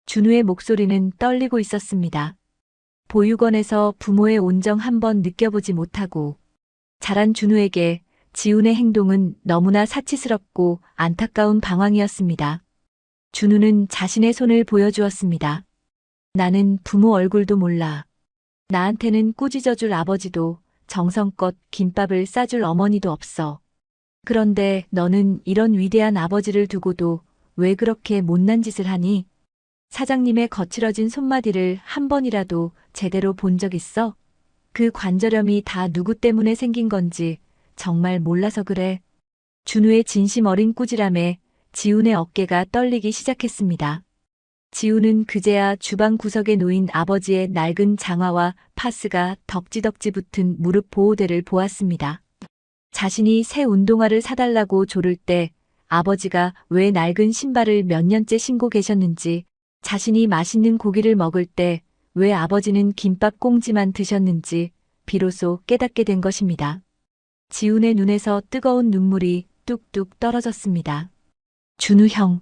준우의 목소리는 떨리고 있었습니다. 보육원에서 부모의 온정 한번 느껴보지 못하고 자란 준우에게 지훈의 행동은 너무나 사치스럽고 안타까운 방황이었습니다. 준우는 자신의 손을 보여주었습니다. 나는 부모 얼굴도 몰라. 나한테는 꾸짖어줄 아버지도 정성껏 김밥을 싸줄 어머니도 없어. 그런데 너는 이런 위대한 아버지를 두고도 왜 그렇게 못난 짓을 하니? 사장님의 거칠어진 손마디를 한 번이라도 제대로 본 적 있어? 그 관절염이 다 누구 때문에 생긴 건지 정말 몰라서 그래. 준우의 진심 어린 꾸지람에 지훈의 어깨가 떨리기 시작했습니다. 지훈은 그제야 주방 구석에 놓인 아버지의 낡은 장화와 파스가 덕지덕지 붙은 무릎 보호대를 보았습니다. 자신이 새 운동화를 사달라고 조를 때 아버지가 왜 낡은 신발을 몇 년째 신고 계셨는지, 자신이 맛있는 고기를 먹을 때 왜 아버지는 김밥 꽁지만 드셨는지 비로소 깨닫게 된 것입니다. 지훈의 눈에서 뜨거운 눈물이 뚝뚝 떨어졌습니다. 준우 형,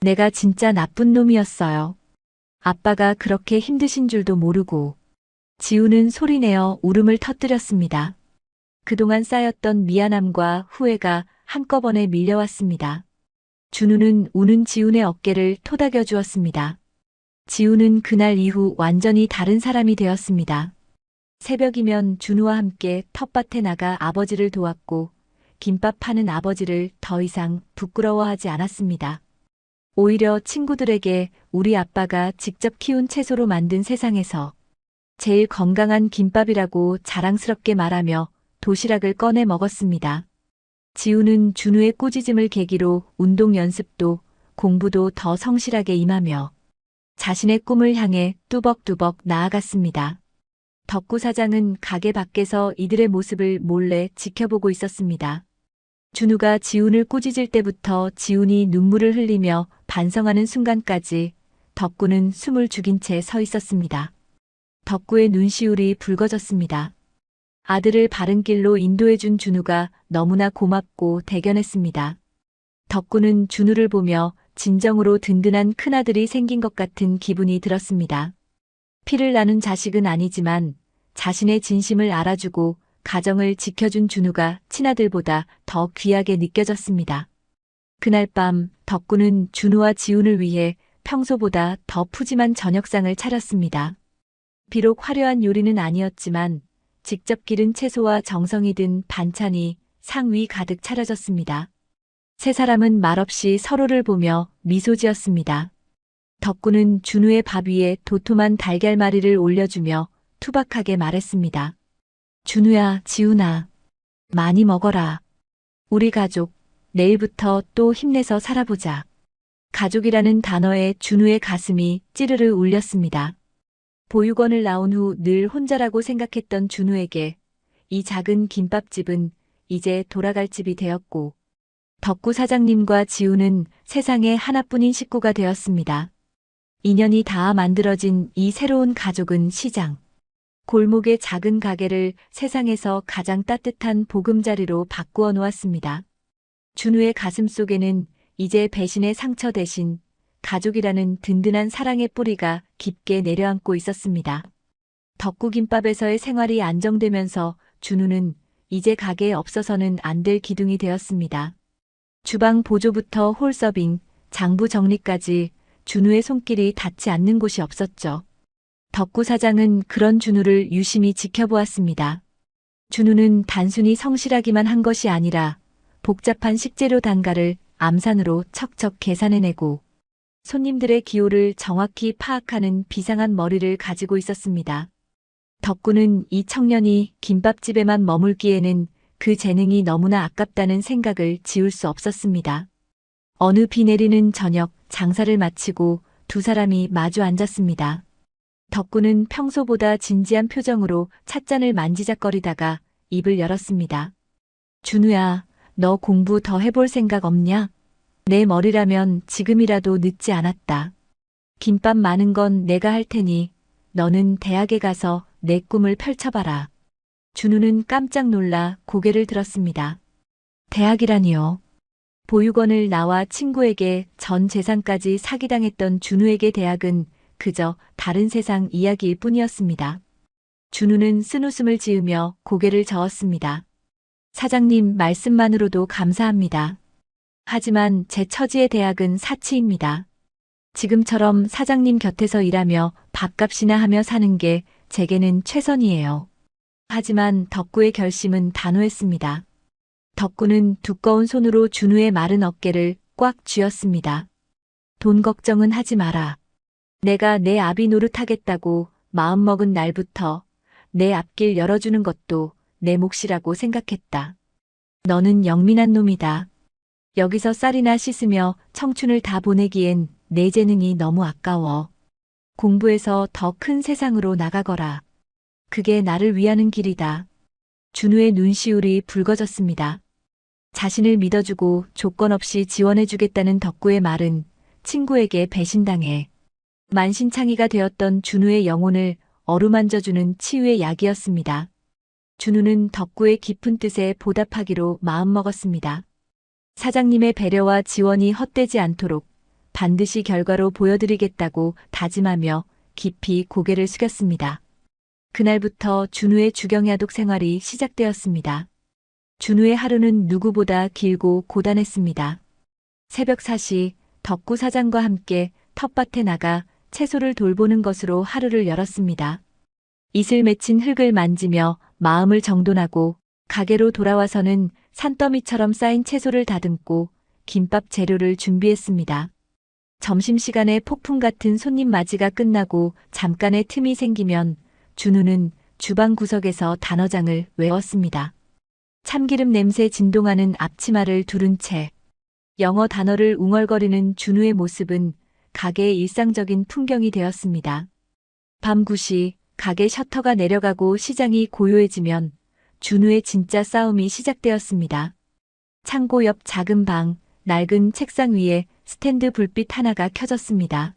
내가 진짜 나쁜 놈이었어요. 아빠가 그렇게 힘드신 줄도 모르고. 지훈은 소리내어 울음을 터뜨렸습니다. 그동안 쌓였던 미안함과 후회가 한꺼번에 밀려왔습니다. 준우는 우는 지훈의 어깨를 토닥여 주었습니다. 지훈은 그날 이후 완전히 다른 사람이 되었습니다. 새벽이면 준우와 함께 텃밭에 나가 아버지를 도왔고 김밥 파는 아버지를 더 이상 부끄러워하지 않았습니다. 오히려 친구들에게 우리 아빠가 직접 키운 채소로 만든 세상에서 제일 건강한 김밥이라고 자랑스럽게 말하며 도시락을 꺼내 먹었습니다. 지우는 준우의 꾸짖음을 계기로 운동 연습도 공부도 더 성실하게 임하며 자신의 꿈을 향해 뚜벅뚜벅 나아갔습니다. 덕구 사장은 가게 밖에서 이들의 모습을 몰래 지켜보고 있었습니다. 준우가 지훈을 꾸짖을 때부터 지훈이 눈물을 흘리며 반성하는 순간까지 덕구는 숨을 죽인 채 서 있었습니다. 덕구의 눈시울이 붉어졌습니다. 아들을 바른 길로 인도해준 준우가 너무나 고맙고 대견했습니다. 덕구는 준우를 보며 진정으로 든든한 큰아들이 생긴 것 같은 기분이 들었습니다. 피를 나눈 자식은 아니지만 자신의 진심을 알아주고 가정을 지켜준 준우가 친아들보다 더 귀하게 느껴졌습니다. 그날 밤 덕구는 준우와 지훈을 위해 평소보다 더 푸짐한 저녁상을 차렸습니다. 비록 화려한 요리는 아니었지만 직접 기른 채소와 정성이 든 반찬이 상 위 가득 차려졌습니다. 세 사람은 말없이 서로를 보며 미소 지었습니다. 덕구는 준우의 밥 위에 도톰한 달걀말이를 올려주며 투박하게 말했습니다. 준우야, 지훈아, 많이 먹어라. 우리 가족, 내일부터 또 힘내서 살아보자. 가족이라는 단어에 준우의 가슴이 찌르르 울렸습니다. 보육원을 나온 후 늘 혼자라고 생각했던 준우에게 이 작은 김밥집은 이제 돌아갈 집이 되었고 덕구 사장님과 지우는 세상에 하나뿐인 식구가 되었습니다. 인연이 닿아 만들어진 이 새로운 가족은 시장, 골목의 작은 가게를 세상에서 가장 따뜻한 보금자리로 바꾸어 놓았습니다. 준우의 가슴 속에는 이제 배신의 상처 대신 가족이라는 든든한 사랑의 뿌리가 깊게 내려앉고 있었습니다. 덕구김밥에서의 생활이 안정되면서 준우는 이제 가게에 없어서는 안 될 기둥이 되었습니다. 주방 보조부터 홀서빙, 장부 정리까지 준우의 손길이 닿지 않는 곳이 없었죠. 덕구 사장은 그런 준우를 유심히 지켜보았습니다. 준우는 단순히 성실하기만 한 것이 아니라 복잡한 식재료 단가를 암산으로 척척 계산해내고 손님들의 기호를 정확히 파악하는 비상한 머리를 가지고 있었습니다. 덕구는 이 청년이 김밥집에만 머물기에는 그 재능이 너무나 아깝다는 생각을 지울 수 없었습니다. 어느 비 내리는 저녁 장사를 마치고 두 사람이 마주 앉았습니다. 덕구는 평소보다 진지한 표정으로 찻잔을 만지작거리다가 입을 열었습니다. 준우야, 너 공부 더 해볼 생각 없냐? 내 머리라면 지금이라도 늦지 않았다. 김밥 많은 건 내가 할 테니 너는 대학에 가서 내 꿈을 펼쳐봐라. 준우는 깜짝 놀라 고개를 들었습니다. 대학이라니요. 보육원을 나와 친구에게 전 재산까지 사기당했던 준우에게 대학은 그저 다른 세상 이야기일 뿐이었습니다. 준우는 쓴웃음을 지으며 고개를 저었습니다. 사장님 말씀만으로도 감사합니다. 하지만 제 처지의 대학은 사치입니다. 지금처럼 사장님 곁에서 일하며 밥값이나 하며 사는 게 제게는 최선이에요. 하지만 덕구의 결심은 단호했습니다. 덕구는 두꺼운 손으로 준우의 마른 어깨를 꽉 쥐었습니다. 돈 걱정은 하지 마라. 내가 내 아비 노릇하겠다고 마음먹은 날부터 내 앞길 열어주는 것도 내 몫이라고 생각했다. 너는 영민한 놈이다. 여기서 쌀이나 씻으며 청춘을 다 보내기엔 내 재능이 너무 아까워. 공부해서 더 큰 세상으로 나가거라. 그게 나를 위하는 길이다. 준우의 눈시울이 붉어졌습니다. 자신을 믿어주고 조건 없이 지원해주겠다는 덕구의 말은 친구에게 배신당해 만신창이가 되었던 준우의 영혼을 어루만져주는 치유의 약이었습니다. 준우는 덕구의 깊은 뜻에 보답하기로 마음먹었습니다. 사장님의 배려와 지원이 헛되지 않도록 반드시 결과로 보여드리겠다고 다짐하며 깊이 고개를 숙였습니다. 그날부터 준우의 주경야독 생활이 시작되었습니다. 준우의 하루는 누구보다 길고 고단했습니다. 새벽 4시 덕구 사장과 함께 텃밭에 나가 채소를 돌보는 것으로 하루를 열었습니다. 이슬 맺힌 흙을 만지며 마음을 정돈하고 가게로 돌아와서는 산더미처럼 쌓인 채소를 다듬고 김밥 재료를 준비했습니다. 점심시간에 폭풍 같은 손님 맞이가 끝나고 잠깐의 틈이 생기면 준우는 주방 구석에서 단어장을 외웠습니다. 참기름 냄새 진동하는 앞치마를 두른 채 영어 단어를 웅얼거리는 준우의 모습은 가게의 일상적인 풍경이 되었습니다. 밤 9시 가게 셔터가 내려가고 시장이 고요해지면 준우의 진짜 싸움이 시작되었습니다. 창고 옆 작은 방, 낡은 책상 위에 스탠드 불빛 하나가 켜졌습니다.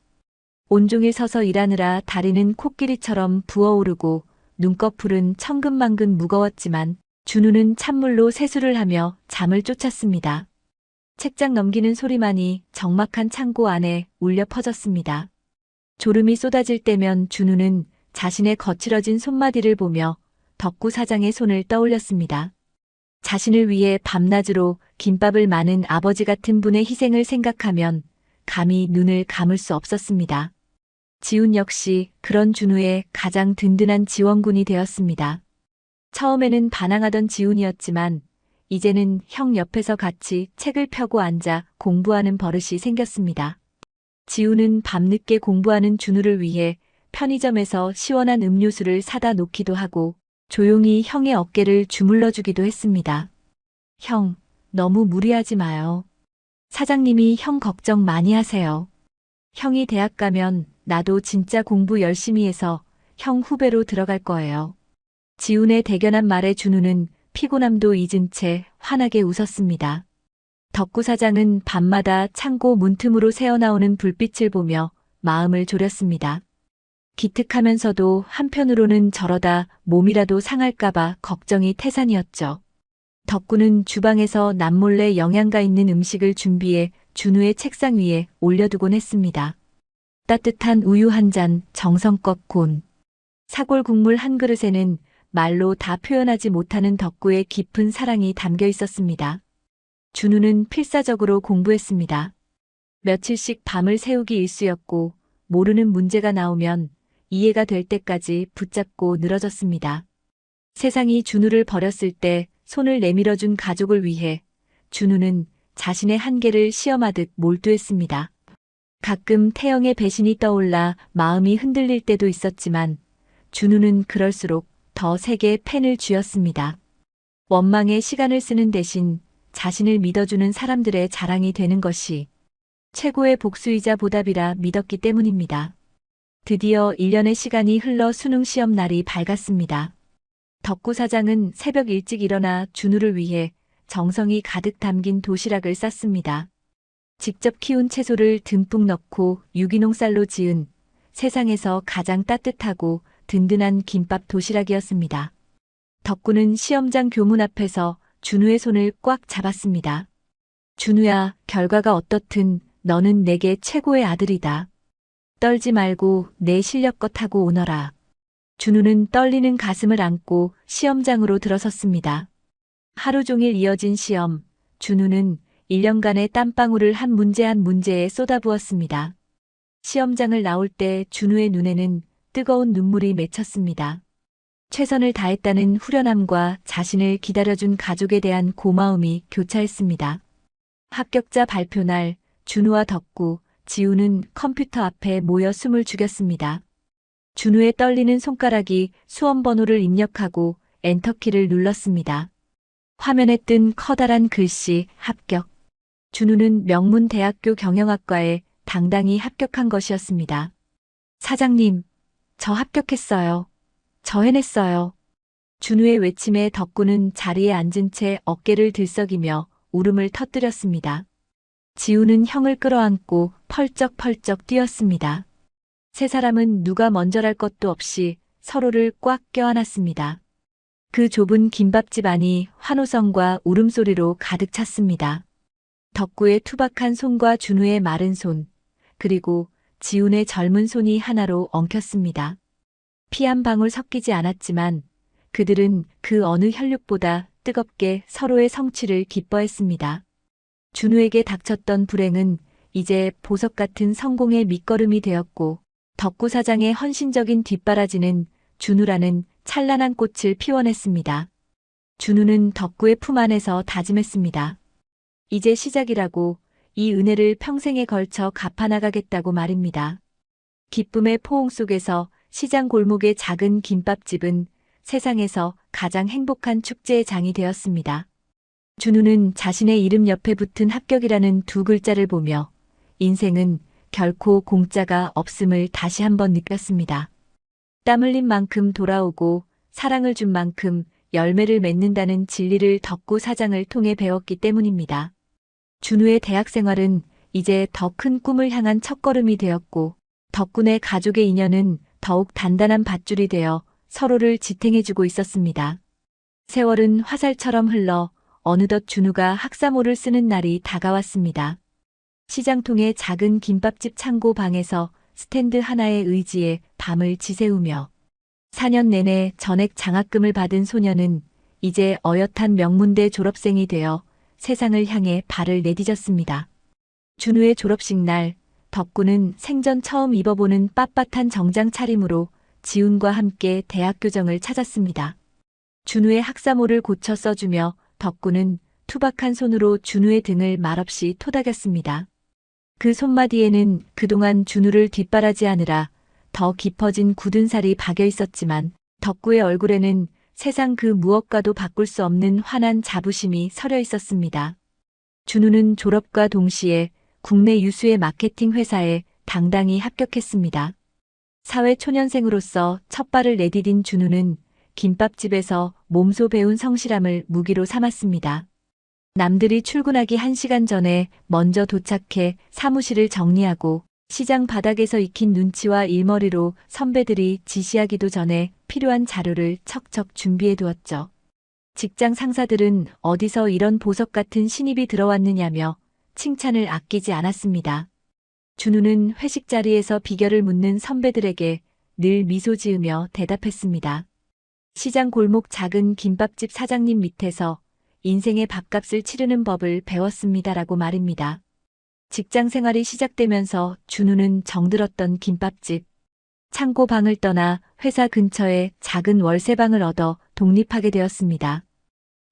온종일 서서 일하느라 다리는 코끼리처럼 부어오르고 눈꺼풀은 천근만근 무거웠지만 준우는 찬물로 세수를 하며 잠을 쫓았습니다. 책장 넘기는 소리만이 적막한 창고 안에 울려 퍼졌습니다. 졸음이 쏟아질 때면 준우는 자신의 거칠어진 손마디를 보며 덕구 사장의 손을 떠올렸습니다. 자신을 위해 밤낮으로 김밥을 마는 아버지 같은 분의 희생을 생각하면 감히 눈을 감을 수 없었습니다. 지훈 역시 그런 준우의 가장 든든한 지원군이 되었습니다. 처음에는 반항하던 지훈이었지만 이제는 형 옆에서 같이 책을 펴고 앉아 공부하는 버릇이 생겼습니다. 지훈은 밤늦게 공부하는 준우를 위해 편의점에서 시원한 음료수를 사다 놓기도 하고 조용히 형의 어깨를 주물러 주기도 했습니다. 형, 너무 무리하지 마요. 사장님이 형 걱정 많이 하세요. 형이 대학 가면 나도 진짜 공부 열심히 해서 형 후배로 들어갈 거예요. 지훈의 대견한 말에 준우는 피곤함도 잊은 채 환하게 웃었습니다. 덕구 사장은 밤마다 창고 문틈으로 새어나오는 불빛을 보며 마음을 졸였습니다. 기특하면서도 한편으로는 저러다 몸이라도 상할까봐 걱정이 태산이었죠. 덕구는 주방에서 남몰래 영양가 있는 음식을 준비해 준우의 책상 위에 올려두곤 했습니다. 따뜻한 우유 한 잔, 정성껏 곤 사골 국물 한 그릇에는 말로 다 표현하지 못하는 덕구의 깊은 사랑이 담겨 있었습니다. 준우는 필사적으로 공부했습니다. 며칠씩 밤을 새우기 일쑤였고 모르는 문제가 나오면 이해가 될 때까지 붙잡고 늘어졌습니다. 세상이 준우를 버렸을 때 손을 내밀어준 가족을 위해 준우는 자신의 한계를 시험하듯 몰두했습니다. 가끔 태영의 배신이 떠올라 마음이 흔들릴 때도 있었지만 준우는 그럴수록 더 세게 펜을 쥐었습니다. 원망에 시간을 쓰는 대신 자신을 믿어주는 사람들의 자랑이 되는 것이 최고의 복수이자 보답이라 믿었기 때문입니다. 드디어 1년의 시간이 흘러 수능 시험 날이 밝았습니다. 덕구 사장은 새벽 일찍 일어나 준우를 위해 정성이 가득 담긴 도시락을 쌌습니다. 직접 키운 채소를 듬뿍 넣고 유기농 쌀로 지은 세상에서 가장 따뜻하고 든든한 김밥 도시락이었습니다. 덕구는 시험장 교문 앞에서 준우의 손을 꽉 잡았습니다. 준우야, 결과가 어떻든 너는 내게 최고의 아들이다. 떨지 말고 내 실력껏 하고 오너라. 준우는 떨리는 가슴을 안고 시험장으로 들어섰습니다. 하루 종일 이어진 시험, 준우는 1년간의 땀방울을 한 문제 한 문제에 쏟아부었습니다. 시험장을 나올 때 준우의 눈에는 뜨거운 눈물이 맺혔습니다. 최선을 다했다는 후련함과 자신을 기다려준 가족에 대한 고마움이 교차했습니다. 합격자 발표날 준우와 덕구, 지우는 컴퓨터 앞에 모여 숨을 죽였습니다. 준우의 떨리는 손가락이 수험 번호를 입력하고 엔터키를 눌렀습니다. 화면에 뜬 커다란 글씨 합격. 준우는 명문대학교 경영학과에 당당히 합격한 것이었습니다. 사장님, 저 합격했어요. 저 해냈어요. 준우의 외침에 덕구는 자리에 앉은 채 어깨를 들썩이며 울음을 터뜨렸습니다. 지우는 형을 끌어안고 펄쩍펄쩍 뛰었습니다. 세 사람은 누가 먼저랄 것도 없이 서로를 꽉 껴안았습니다. 그 좁은 김밥집 안이 환호성과 울음소리로 가득 찼습니다. 덕구의 투박한 손과 준우의 마른 손, 그리고 지훈의 젊은 손이 하나로 엉켰습니다. 피 한 방울 섞이지 않았지만 그들은 그 어느 혈육보다 뜨겁게 서로의 성취를 기뻐했습니다. 준우에게 닥쳤던 불행은 이제 보석 같은 성공의 밑거름이 되었고 덕구 사장의 헌신적인 뒷바라지는 준우라는 찬란한 꽃을 피워냈습니다. 준우는 덕구의 품 안에서 다짐했습니다. 이제 시작이라고, 이 은혜를 평생에 걸쳐 갚아나가겠다고 말입니다. 기쁨의 포옹 속에서 시장 골목의 작은 김밥집은 세상에서 가장 행복한 축제의 장이 되었습니다. 준우는 자신의 이름 옆에 붙은 합격이라는 두 글자를 보며 인생은 결코 공짜가 없음을 다시 한번 느꼈습니다. 땀 흘린 만큼 돌아오고 사랑을 준 만큼 열매를 맺는다는 진리를 덕구 사장을 통해 배웠기 때문입니다. 준우의 대학 생활은 이제 더 큰 꿈을 향한 첫걸음이 되었고 덕분에 가족의 인연은 더욱 단단한 밧줄이 되어 서로를 지탱해주고 있었습니다. 세월은 화살처럼 흘러 어느덧 준우가 학사모를 쓰는 날이 다가왔습니다. 시장통의 작은 김밥집 창고 방에서 스탠드 하나의 의지에 밤을 지새우며 4년 내내 전액 장학금을 받은 소녀는 이제 어엿한 명문대 졸업생이 되어 세상을 향해 발을 내디뎠습니다. 준우의 졸업식 날, 덕구는 생전 처음 입어보는 빳빳한 정장 차림으로 지훈과 함께 대학 교정을 찾았습니다. 준우의 학사모를 고쳐 써주며 덕구는 투박한 손으로 준우의 등을 말없이 토닥였습니다. 그 손마디에는 그동안 준우를 뒷바라지하느라 더 깊어진 굳은 살이 박여 있었지만 덕구의 얼굴에는 세상 그 무엇과도 바꿀 수 없는 환한 자부심이 서려 있었습니다. 준우는 졸업과 동시에 국내 유수의 마케팅 회사에 당당히 합격했습니다. 사회 초년생으로서 첫 발을 내디딘 준우는 김밥집에서 몸소 배운 성실함을 무기로 삼았습니다. 남들이 출근하기 1시간 전에 먼저 도착해 사무실을 정리하고 시장 바닥에서 익힌 눈치와 일머리로 선배들이 지시하기도 전에 필요한 자료를 척척 준비해 두었죠. 직장 상사들은 어디서 이런 보석 같은 신입이 들어왔느냐며 칭찬을 아끼지 않았습니다. 준우는 회식 자리에서 비결을 묻는 선배들에게 늘 미소 지으며 대답했습니다. 시장 골목 작은 김밥집 사장님 밑에서 인생의 밥값을 치르는 법을 배웠습니다라고 말입니다. 직장 생활이 시작되면서 준우는 정들었던 김밥집, 창고 방을 떠나 회사 근처에 작은 월세방을 얻어 독립하게 되었습니다.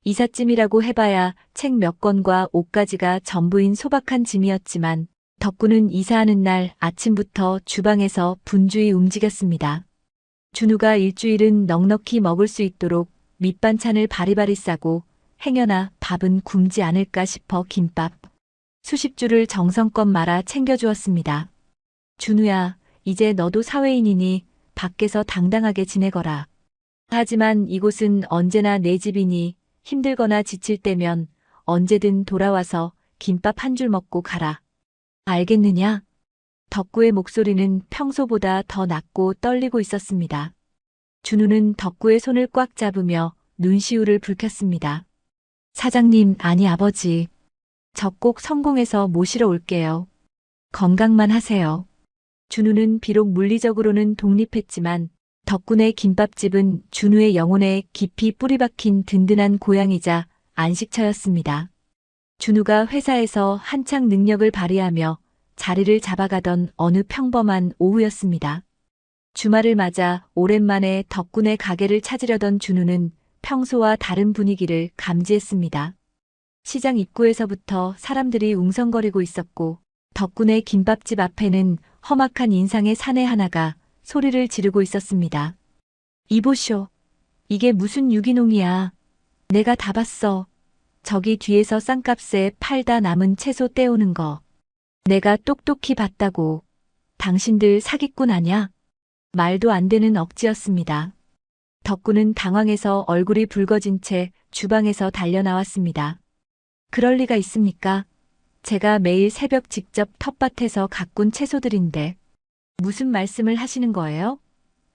이삿짐이라고 해봐야 책 몇 권과 옷가지가 전부인 소박한 짐이었지만 덕구는 이사하는 날 아침부터 주방에서 분주히 움직였습니다. 준우가 일주일은 넉넉히 먹을 수 있도록 밑반찬을 바리바리 싸고 행여나 밥은 굶지 않을까 싶어 김밥 수십 줄을 정성껏 말아 챙겨주었습니다. 준우야, 이제 너도 사회인이니 밖에서 당당하게 지내거라. 하지만 이곳은 언제나 내 집이니 힘들거나 지칠 때면 언제든 돌아와서 김밥 한 줄 먹고 가라. 알겠느냐? 덕구의 목소리는 평소보다 더 낮고 떨리고 있었습니다. 준우는 덕구의 손을 꽉 잡으며 눈시울을 붉혔습니다. 사장님, 아니 아버지. 저 꼭 성공해서 모시러 올게요. 건강만 하세요. 준우는 비록 물리적으로는 독립했지만 덕분에 김밥집은 준우의 영혼에 깊이 뿌리박힌 든든한 고향이자 안식처였습니다. 준우가 회사에서 한창 능력을 발휘하며 자리를 잡아가던 어느 평범한 오후였습니다. 주말을 맞아 오랜만에 덕분에 가게를 찾으려던 준우는 평소와 다른 분위기를 감지했습니다. 시장 입구에서부터 사람들이 웅성거리고 있었고 덕분에 김밥집 앞에는 험악한 인상의 사내 하나가 소리를 지르고 있었습니다. 이보쇼. 이게 무슨 유기농이야. 내가 다 봤어. 저기 뒤에서 싼값에 팔다 남은 채소 떼오는 거. 내가 똑똑히 봤다고. 당신들 사기꾼 아냐? 말도 안 되는 억지였습니다. 덕구는 당황해서 얼굴이 붉어진 채 주방에서 달려나왔습니다. 그럴 리가 있습니까? 제가 매일 새벽 직접 텃밭에서 가꾼 채소들인데 무슨 말씀을 하시는 거예요?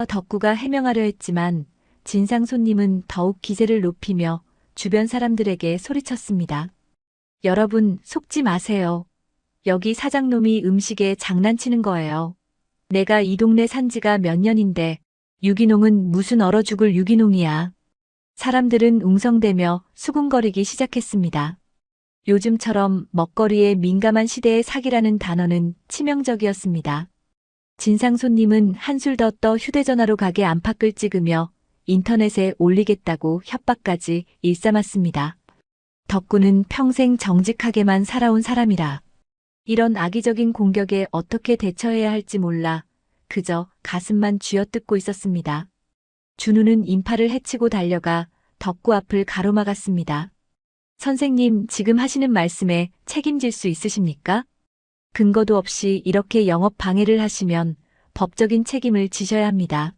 덕구가 해명하려 했지만 진상 손님은 더욱 기세를 높이며 주변 사람들에게 소리쳤습니다. 여러분, 속지 마세요. 여기 사장놈이 음식에 장난치는 거예요. 내가 이 동네 산 지가 몇 년인데 유기농은 무슨 얼어 죽을 유기농이야. 사람들은 웅성대며 수군거리기 시작했습니다. 요즘처럼 먹거리에 민감한 시대의 사기라는 단어는 치명적이었습니다. 진상 손님은 한술 더 떠 휴대전화로 가게 안팎을 찍으며 인터넷에 올리겠다고 협박까지 일삼았습니다. 덕구는 평생 정직하게만 살아온 사람이라 이런 악의적인 공격에 어떻게 대처해야 할지 몰라 그저 가슴만 쥐어뜯고 있었습니다. 준우는 인파를 헤치고 달려가 덕구 앞을 가로막았습니다. 선생님, 지금 하시는 말씀에 책임질 수 있으십니까? 근거도 없이 이렇게 영업 방해를 하시면 법적인 책임을 지셔야 합니다.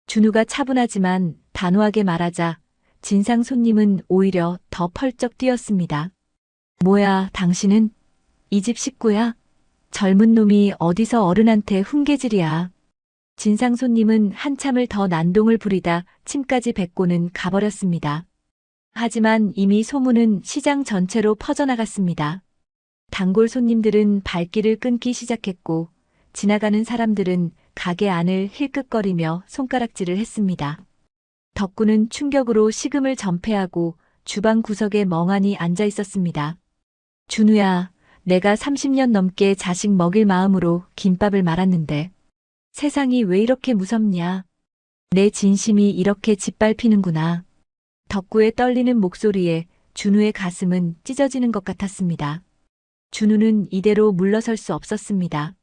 준우가 차분하지만 단호하게 말하자 진상 손님은 오히려 더 펄쩍 뛰었습니다. 뭐야, 당신은? 이 집 식구야? 젊은 놈이 어디서 어른한테 훈계질이야. 진상 손님은 한참을 더 난동을 부리다 침까지 뱉고는 가버렸습니다. 하지만 이미 소문은 시장 전체로 퍼져나갔습니다. 단골 손님들은 발길을 끊기 시작했고 지나가는 사람들은 가게 안을 힐끗거리며 손가락질을 했습니다. 덕구는 충격으로 식음을 전폐하고 주방 구석에 멍하니 앉아 있었습니다. 준우야, 내가 30년 넘게 자식 먹일 마음으로 김밥을 말았는데 세상이 왜 이렇게 무섭냐. 내 진심이 이렇게 짓밟히는구나. 덕구의 떨리는 목소리에 준우의 가슴은 찢어지는 것 같았습니다. 준우는 이대로 물러설 수 없었습니다.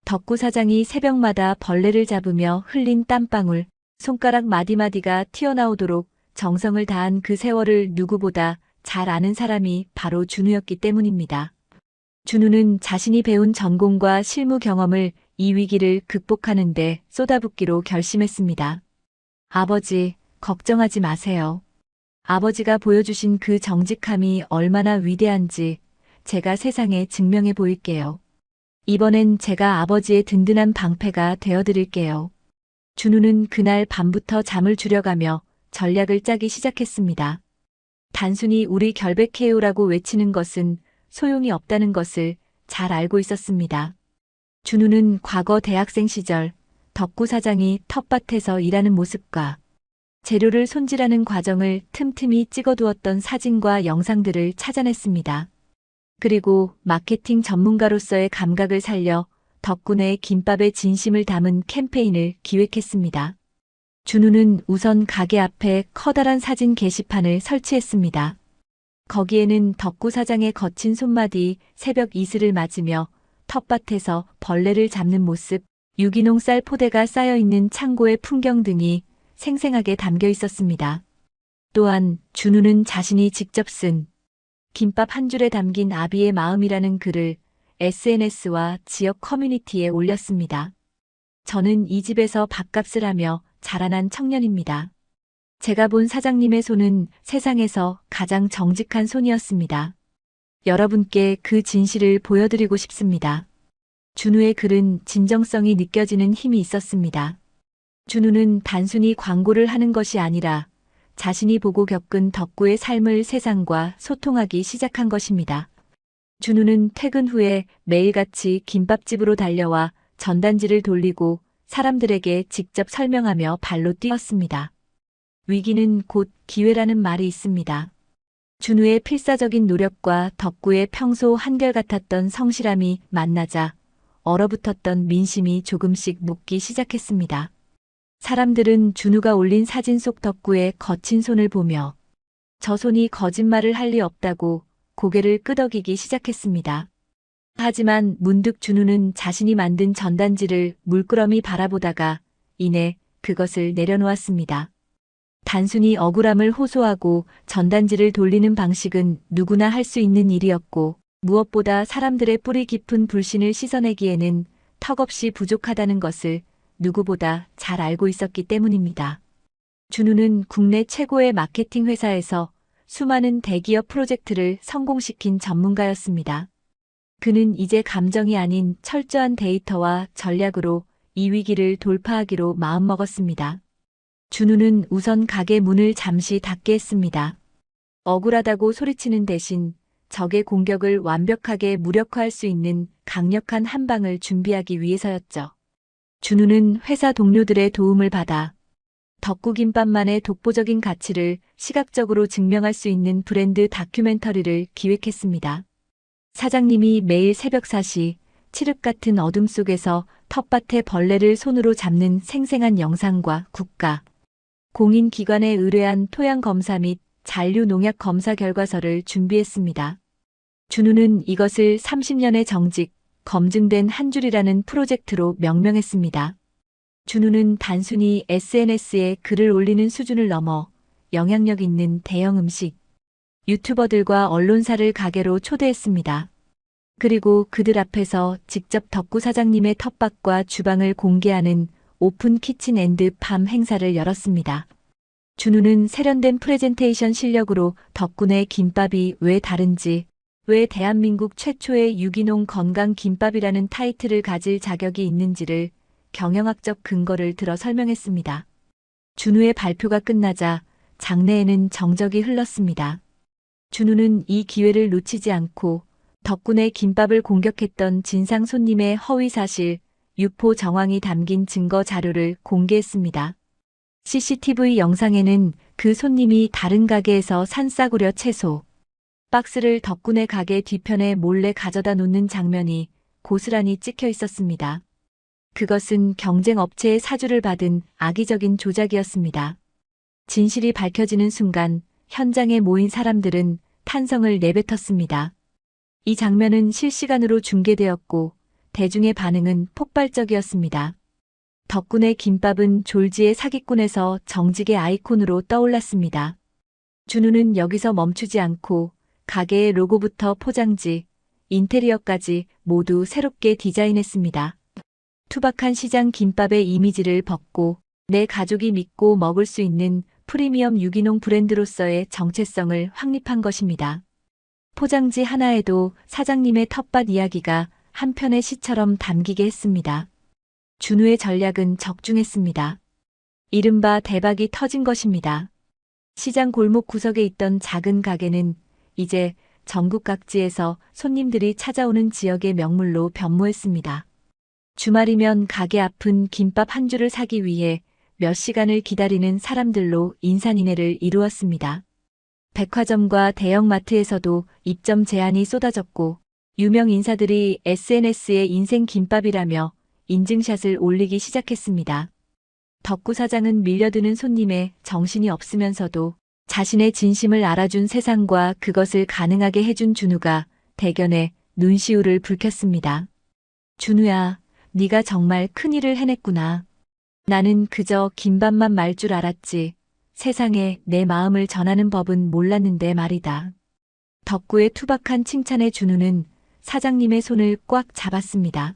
덕구 사장이 새벽마다 벌레를 잡으며 흘린 땀방울, 손가락 마디마디가 튀어나오도록 정성을 다한 그 세월을 누구보다 잘 아는 사람이 바로 준우였기 때문입니다. 준우는 자신이 배운 전공과 실무 경험을 이 위기를 극복하는 데 쏟아붓기로 결심했습니다. 아버지, 걱정하지 마세요. 아버지가 보여주신 그 정직함이 얼마나 위대한지 제가 세상에 증명해 보일게요. 이번엔 제가 아버지의 든든한 방패가 되어드릴게요. 준우는 그날 밤부터 잠을 줄여가며 전략을 짜기 시작했습니다. 단순히 우리 결백해요라고 외치는 것은 소용이 없다는 것을 잘 알고 있었습니다. 준우는 과거 대학생 시절 덕구 사장이 텃밭에서 일하는 모습과 재료를 손질하는 과정을 틈틈이 찍어두었던 사진과 영상들을 찾아냈습니다. 그리고 마케팅 전문가로서의 감각을 살려 덕분에 김밥의 진심을 담은 캠페인을 기획했습니다. 준우는 우선 가게 앞에 커다란 사진 게시판을 설치했습니다. 거기에는 덕구 사장의 거친 손마디, 새벽 이슬을 맞으며 텃밭에서 벌레를 잡는 모습, 유기농 쌀 포대가 쌓여있는 창고의 풍경 등이 생생하게 담겨 있었습니다. 또한 준우는 자신이 직접 쓴 김밥 한 줄에 담긴 아비의 마음이라는 글을 SNS와 지역 커뮤니티에 올렸습니다. 저는 이 집에서 밥값을 하며 자라난 청년입니다. 제가 본 사장님의 손은 세상에서 가장 정직한 손이었습니다. 여러분께 그 진실을 보여드리고 싶습니다. 준우의 글은 진정성이 느껴지는 힘이 있었습니다. 준우는 단순히 광고를 하는 것이 아니라 자신이 보고 겪은 덕구의 삶을 세상과 소통하기 시작한 것입니다. 준우는 퇴근 후에 매일같이 김밥집으로 달려와 전단지를 돌리고 사람들에게 직접 설명하며 발로 뛰었습니다. 위기는 곧 기회라는 말이 있습니다. 준우의 필사적인 노력과 덕구의 평소 한결같았던 성실함이 만나자 얼어붙었던 민심이 조금씩 녹기 시작했습니다. 사람들은 준우가 올린 사진 속 덕구의 거친 손을 보며 저 손이 거짓말을 할 리 없다고 고개를 끄덕이기 시작했습니다. 하지만 문득 준우는 자신이 만든 전단지를 물끄러미 바라보다가 이내 그것을 내려놓았습니다. 단순히 억울함을 호소하고 전단지를 돌리는 방식은 누구나 할 수 있는 일이었고 무엇보다 사람들의 뿌리 깊은 불신을 씻어내기에는 턱없이 부족하다는 것을 누구보다 잘 알고 있었기 때문입니다. 준우는 국내 최고의 마케팅 회사에서 수많은 대기업 프로젝트를 성공시킨 전문가였습니다. 그는 이제 감정이 아닌 철저한 데이터와 전략으로 이 위기를 돌파하기로 마음먹었습니다. 준우는 우선 가게 문을 잠시 닫게 했습니다. 억울하다고 소리치는 대신 적의 공격을 완벽하게 무력화할 수 있는 강력한 한 방을 준비하기 위해서였죠. 준우는 회사 동료들의 도움을 받아 덕구김밥만의 독보적인 가치를 시각적으로 증명할 수 있는 브랜드 다큐멘터리를 기획했습니다. 사장님이 매일 새벽 4시 칠흑 같은 어둠 속에서 텃밭의 벌레를 손으로 잡는 생생한 영상과 국가 공인기관에 의뢰한 토양검사 및 잔류농약 검사 결과서를 준비했습니다. 준우는 이것을 30년의 정직, 검증된 한 줄이라는 프로젝트로 명명했습니다. 준우는 단순히 SNS에 글을 올리는 수준을 넘어 영향력 있는 대형 음식, 유튜버들과 언론사를 가게로 초대했습니다. 그리고 그들 앞에서 직접 덕구 사장님의 텃밭과 주방을 공개하는 오픈 키친 앤드 팜 행사를 열었습니다. 준우는 세련된 프레젠테이션 실력으로 덕군의 김밥이 왜 다른지, 왜 대한민국 최초의 유기농 건강 김밥이라는 타이틀을 가질 자격이 있는지를 경영학적 근거를 들어 설명했습니다. 준우의 발표가 끝나자 장내에는 정적이 흘렀습니다. 준우는 이 기회를 놓치지 않고 덕군의 김밥을 공격했던 진상 손님의 허위 사실, 유포 정황이 담긴 증거 자료를 공개했습니다. CCTV 영상에는 그 손님이 다른 가게에서 산 싸구려 채소, 박스를 덕군의 가게 뒤편에 몰래 가져다 놓는 장면이 고스란히 찍혀 있었습니다. 그것은 경쟁 업체의 사주를 받은 악의적인 조작이었습니다. 진실이 밝혀지는 순간 현장에 모인 사람들은 탄성을 내뱉었습니다. 이 장면은 실시간으로 중계되었고 대중의 반응은 폭발적이었습니다. 덕군의 김밥은 졸지의 사기꾼에서 정직의 아이콘으로 떠올랐습니다. 준우는 여기서 멈추지 않고 가게의 로고부터 포장지, 인테리어까지 모두 새롭게 디자인했습니다. 투박한 시장 김밥의 이미지를 벗고 내 가족이 믿고 먹을 수 있는 프리미엄 유기농 브랜드로서의 정체성을 확립한 것입니다. 포장지 하나에도 사장님의 텃밭 이야기가 한 편의 시처럼 담기게 했습니다. 준우의 전략은 적중했습니다. 이른바 대박이 터진 것입니다. 시장 골목 구석에 있던 작은 가게는 이제 전국 각지에서 손님들이 찾아오는 지역의 명물로 변모했습니다. 주말이면 가게 앞은 김밥 한 줄을 사기 위해 몇 시간을 기다리는 사람들로 인산인해를 이루었습니다. 백화점과 대형마트에서도 입점 제한이 쏟아졌고 유명 인사들이 SNS에 인생 김밥이라며 인증샷을 올리기 시작했습니다. 덕구 사장은 밀려드는 손님에 정신이 없으면서도 자신의 진심을 알아준 세상과 그것을 가능하게 해준 준우가 대견해 눈시울을 붉혔습니다. 준우야, 네가 정말 큰일을 해냈구나. 나는 그저 김밥만 말 줄 알았지. 세상에 내 마음을 전하는 법은 몰랐는데 말이다. 덕구의 투박한 칭찬에 준우는 사장님의 손을 꽉 잡았습니다.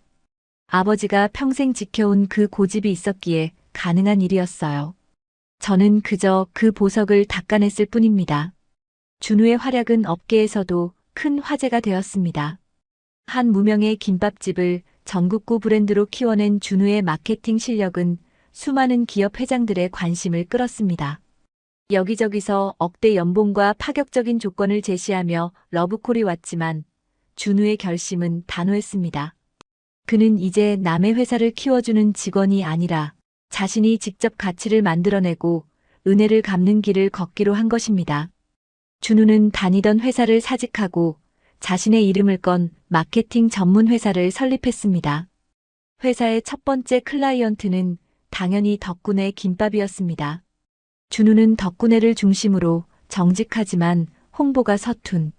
아버지가 평생 지켜온 그 고집이 있었기에 가능한 일이었어요. 저는 그저 그 보석을 닦아냈을 뿐입니다. 준우의 활약은 업계에서도 큰 화제가 되었습니다. 한 무명의 김밥집을 전국구 브랜드로 키워낸 준우의 마케팅 실력은 수많은 기업 회장들의 관심을 끌었습니다. 여기저기서 억대 연봉과 파격적인 조건을 제시하며 러브콜이 왔지만 준우의 결심은 단호했습니다. 그는 이제 남의 회사를 키워주는 직원이 아니라 자신이 직접 가치를 만들어내고 은혜를 갚는 길을 걷기로 한 것입니다. 준우는 다니던 회사를 사직하고 자신의 이름을 건 마케팅 전문 회사를 설립했습니다. 회사의 첫 번째 클라이언트는 당연히 덕군의 김밥이었습니다. 준우는 덕군회를 중심으로 정직하지만 홍보가 서툰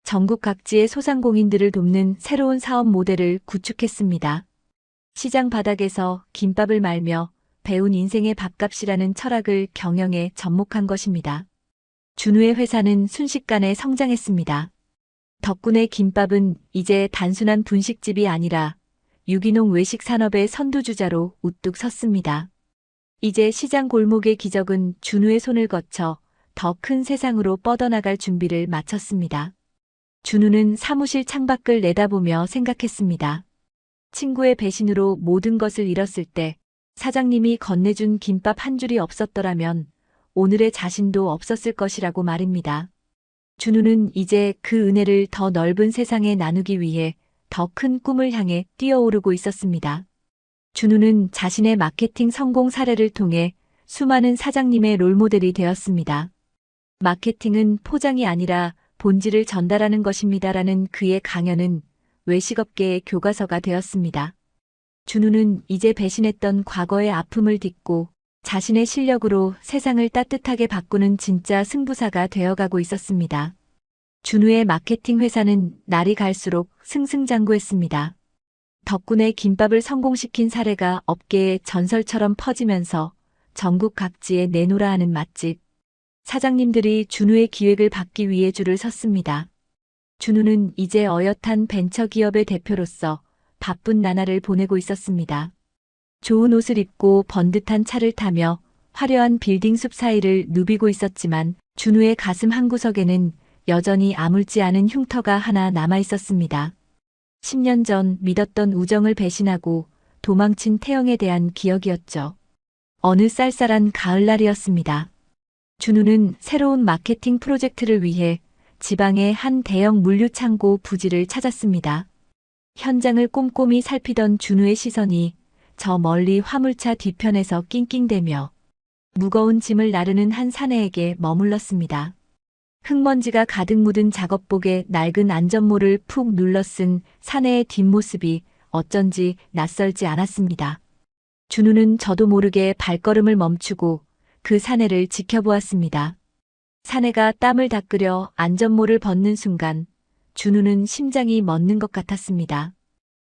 전국 각지의 소상공인들을 돕는 새로운 사업 모델을 구축했습니다. 시장 바닥에서 김밥을 말며 배운 인생의 밥값이라는 철학을 경영에 접목한 것입니다. 준우의 회사는 순식간에 성장했습니다. 덕군의 김밥은 이제 단순한 분식집이 아니라 유기농 외식 산업의 선두주자로 우뚝 섰습니다. 이제 시장 골목의 기적은 준우의 손을 거쳐 더 큰 세상으로 뻗어나갈 준비를 마쳤습니다. 준우는 사무실 창밖을 내다보며 생각했습니다. 친구의 배신으로 모든 것을 잃었을 때 사장님이 건네준 김밥 한 줄이 없었더라면 오늘의 자신도 없었을 것이라고 말입니다. 준우는 이제 그 은혜를 더 넓은 세상에 나누기 위해 더 큰 꿈을 향해 뛰어오르고 있었습니다. 준우는 자신의 마케팅 성공 사례를 통해 수많은 사장님의 롤모델이 되었습니다. 마케팅은 포장이 아니라 본질을 전달하는 것입니다라는 그의 강연은 외식업계의 교과서가 되었습니다. 준우는 이제 배신했던 과거의 아픔을 딛고 자신의 실력으로 세상을 따뜻하게 바꾸는 진짜 승부사가 되어가고 있었습니다. 준우의 마케팅 회사는 날이 갈수록 승승장구했습니다. 덕분에 김밥을 성공시킨 사례가 업계에 전설처럼 퍼지면서 전국 각지에 내노라 하는 맛집, 사장님들이 준우의 기획을 받기 위해 줄을 섰습니다. 준우는 이제 어엿한 벤처기업의 대표로서 바쁜 나날을 보내고 있었습니다. 좋은 옷을 입고 번듯한 차를 타며 화려한 빌딩 숲 사이를 누비고 있었지만 준우의 가슴 한구석에는 여전히 아물지 않은 흉터가 하나 남아 있었습니다. 10년 전 믿었던 우정을 배신하고 도망친 태영에 대한 기억이었죠. 어느 쌀쌀한 가을날이었습니다. 준우는 새로운 마케팅 프로젝트를 위해 지방의 한 대형 물류창고 부지를 찾았습니다. 현장을 꼼꼼히 살피던 준우의 시선이 저 멀리 화물차 뒤편에서 낑낑대며 무거운 짐을 나르는 한 사내에게 머물렀습니다. 흙먼지가 가득 묻은 작업복에 낡은 안전모를 푹 눌러쓴 사내의 뒷모습이 어쩐지 낯설지 않았습니다. 준우는 저도 모르게 발걸음을 멈추고 그 사내를 지켜보았습니다. 사내가 땀을 닦으려 안전모를 벗는 순간 준우는 심장이 멎는 것 같았습니다.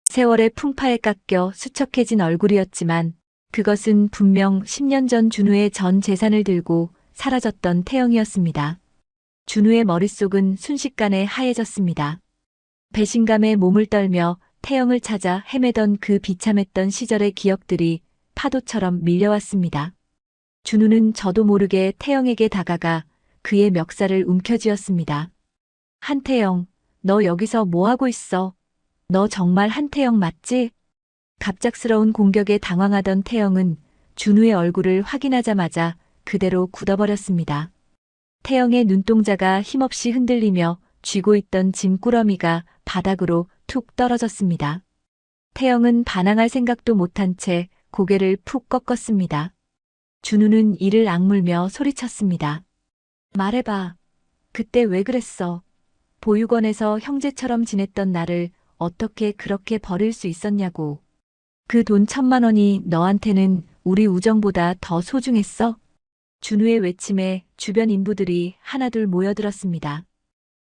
세월의 풍파에 깎여 수척해진 얼굴이었지만 그것은 분명 10년 전 준우의 전 재산을 들고 사라졌던 태영이었습니다. 준우의 머릿속은 순식간에 하얘졌습니다. 배신감에 몸을 떨며 태영을 찾아 헤매던 그 비참했던 시절의 기억들이 파도처럼 밀려왔습니다. 준우는 저도 모르게 태영에게 다가가 그의 멱살을 움켜쥐었습니다. 한태영, 너 여기서 뭐하고 있어? 너 정말 한태영 맞지? 갑작스러운 공격에 당황하던 태영은 준우의 얼굴을 확인하자마자 그대로 굳어버렸습니다. 태영의 눈동자가 힘없이 흔들리며 쥐고 있던 짐꾸러미가 바닥으로 툭 떨어졌습니다. 태영은 반항할 생각도 못한 채 고개를 푹 꺾었습니다. 준우는 이를 악물며 소리쳤습니다. 말해봐. 그때 왜 그랬어? 보육원에서 형제처럼 지냈던 나를 어떻게 그렇게 버릴 수 있었냐고. 그 돈 1,000만 원이 너한테는 우리 우정보다 더 소중했어? 준우의 외침에 주변 인부들이 하나둘 모여들었습니다.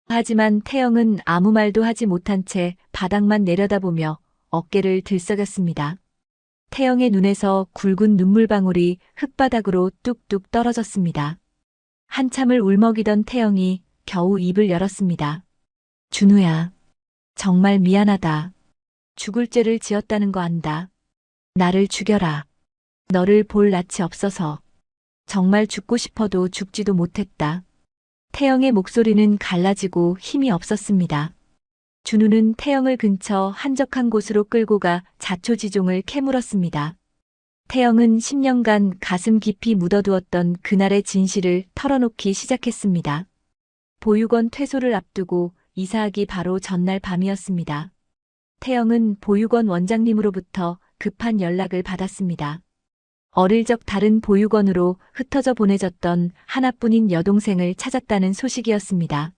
하지만 태영은 아무 말도 하지 못한 채 바닥만 내려다보며 어깨를 들썩였습니다. 태영의 눈에서 굵은 눈물방울이 흙바닥으로 뚝뚝 떨어졌습니다. 한참을 울먹이던 태영이 겨우 입을 열었습니다. 준우야, 정말 미안하다. 죽을 죄를 지었다는 거 안다. 나를 죽여라. 너를 볼 낯이 없어서. 정말 죽고 싶어도 죽지도 못했다. 태영의 목소리는 갈라지고 힘이 없었습니다. 준우는 태영을 근처 한적한 곳으로 끌고 가 자초지종을 캐물었습니다. 태영은 10년간 가슴 깊이 묻어두었던 그날의 진실을 털어놓기 시작했습니다. 보육원 퇴소를 앞두고 이사하기 바로 전날 밤이었습니다. 태영은 보육원 원장님으로부터 급한 연락을 받았습니다. 어릴 적 다른 보육원으로 흩어져 보내졌던 하나뿐인 여동생을 찾았다는 소식이었습니다.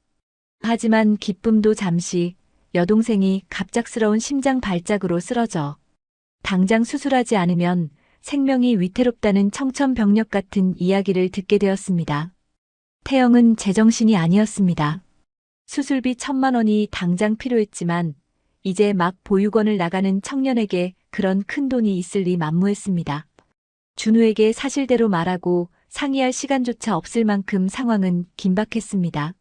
하지만 기쁨도 잠시, 여동생이 갑작스러운 심장 발작으로 쓰러져 당장 수술하지 않으면 생명이 위태롭다는 청천벽력 같은 이야기를 듣게 되었습니다. 태영은 제정신이 아니었습니다. 수술비 1,000만 원이 당장 필요했지만 이제 막 보육원을 나가는 청년에게 그런 큰 돈이 있을 리 만무했습니다. 준우에게 사실대로 말하고 상의할 시간조차 없을 만큼 상황은 긴박했습니다.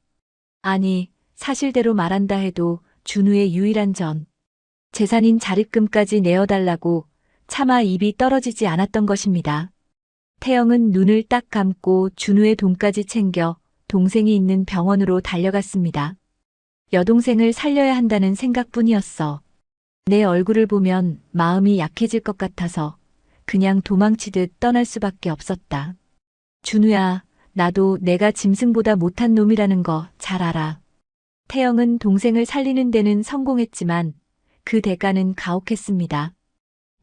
아니, 사실대로 말한다 해도 준우의 유일한 재산인 자립금까지 내어달라고 차마 입이 떨어지지 않았던 것입니다. 태영은 눈을 딱 감고 준우의 돈까지 챙겨 동생이 있는 병원으로 달려갔습니다. 여동생을 살려야 한다는 생각뿐이었어. 내 얼굴을 보면 마음이 약해질 것 같아서 그냥 도망치듯 떠날 수밖에 없었다. 준우야, 나도 내가 짐승보다 못한 놈이라는 거 잘 알아. 태영은 동생을 살리는 데는 성공했지만 그 대가는 가혹했습니다.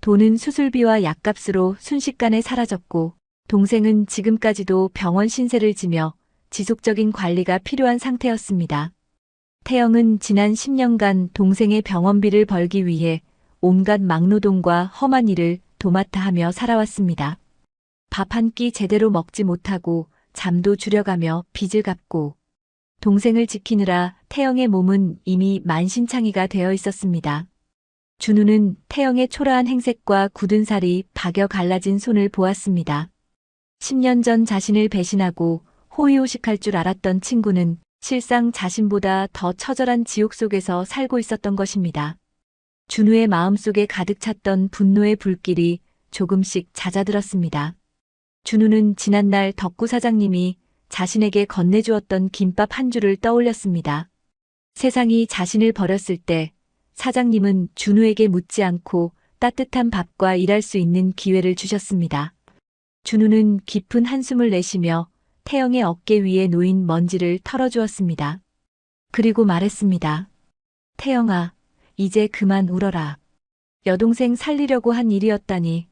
돈은 수술비와 약값으로 순식간에 사라졌고 동생은 지금까지도 병원 신세를 지며 지속적인 관리가 필요한 상태였습니다. 태영은 지난 10년간 동생의 병원비를 벌기 위해 온갖 막노동과 험한 일을 도맡아 하며 살아왔습니다. 밥 한 끼 제대로 먹지 못하고 잠도 줄여가며 빚을 갚고 동생을 지키느라 태영의 몸은 이미 만신창이가 되어 있었습니다. 준우는 태영의 초라한 행색과 굳은 살이 박여 갈라진 손을 보았습니다. 10년 전 자신을 배신하고 호의호식할 줄 알았던 친구는 실상 자신보다 더 처절한 지옥 속에서 살고 있었던 것입니다. 준우의 마음속에 가득 찼던 분노의 불길이 조금씩 잦아들었습니다. 준우는 지난날 덕구 사장님이 자신에게 건네주었던 김밥 한 줄을 떠올렸습니다. 세상이 자신을 버렸을 때 사장님은 준우에게 묻지 않고 따뜻한 밥과 일할 수 있는 기회를 주셨습니다. 준우는 깊은 한숨을 내쉬며 태영의 어깨 위에 놓인 먼지를 털어주었습니다. 그리고 말했습니다. 태영아, 이제 그만 울어라. 여동생 살리려고 한 일이었다니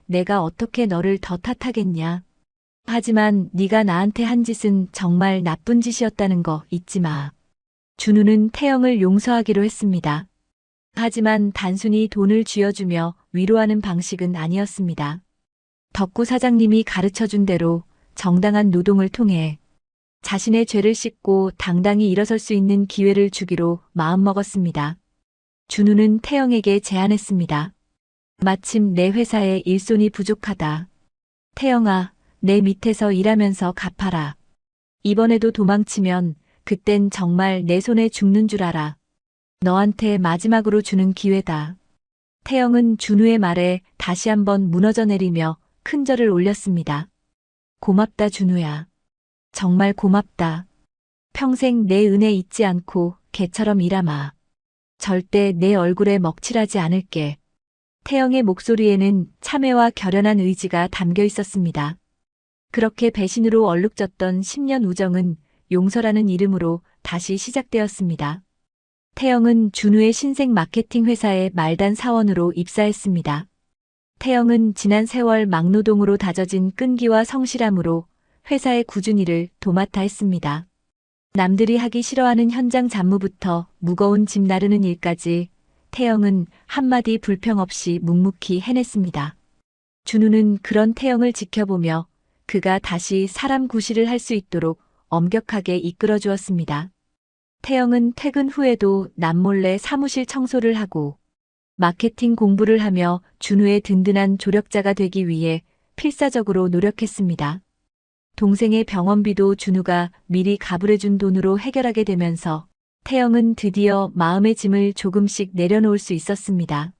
내가 어떻게 너를 더 탓하겠냐. 하지만 네가 나한테 한 짓은 정말 나쁜 짓이었다는 거 잊지 마. 준우는 태영을 용서하기로 했습니다. 하지만 단순히 돈을 쥐어주며 위로하는 방식은 아니었습니다. 덕구 사장님이 가르쳐준 대로 정당한 노동을 통해 자신의 죄를 씻고 당당히 일어설 수 있는 기회를 주기로 마음먹었습니다. 준우는 태영에게 제안했습니다. 마침 내 회사에 일손이 부족하다. 태영아, 내 밑에서 일하면서 갚아라. 이번에도 도망치면 그땐 정말 내 손에 죽는 줄 알아. 너한테 마지막으로 주는 기회다. 태영은 준우의 말에 다시 한번 무너져 내리며 큰 절을 올렸습니다. 고맙다 준우야. 정말 고맙다. 평생 내 은혜 잊지 않고 개처럼 일하마. 절대 내 얼굴에 먹칠하지 않을게. 태영의 목소리에는 참회와 결연한 의지가 담겨 있었습니다. 그렇게 배신으로 얼룩졌던 10년 우정은 용서라는 이름으로 다시 시작되었습니다. 태영은 준우의 신생 마케팅 회사에 말단 사원으로 입사했습니다. 태영은 지난 세월 막노동으로 다져진 끈기와 성실함으로 회사의 꾸준히 일을 도맡아 했습니다. 남들이 하기 싫어하는 현장 잡무부터 무거운 짐 나르는 일까지 태영은 한마디 불평 없이 묵묵히 해냈습니다. 준우는 그런 태영을 지켜보며 그가 다시 사람 구실을 할 수 있도록 엄격하게 이끌어 주었습니다. 태영은 퇴근 후에도 남몰래 사무실 청소를 하고 마케팅 공부를 하며 준우의 든든한 조력자가 되기 위해 필사적으로 노력했습니다. 동생의 병원비도 준우가 미리 가불해준 돈으로 해결하게 되면서 태영은 드디어 마음의 짐을 조금씩 내려놓을 수 있었습니다.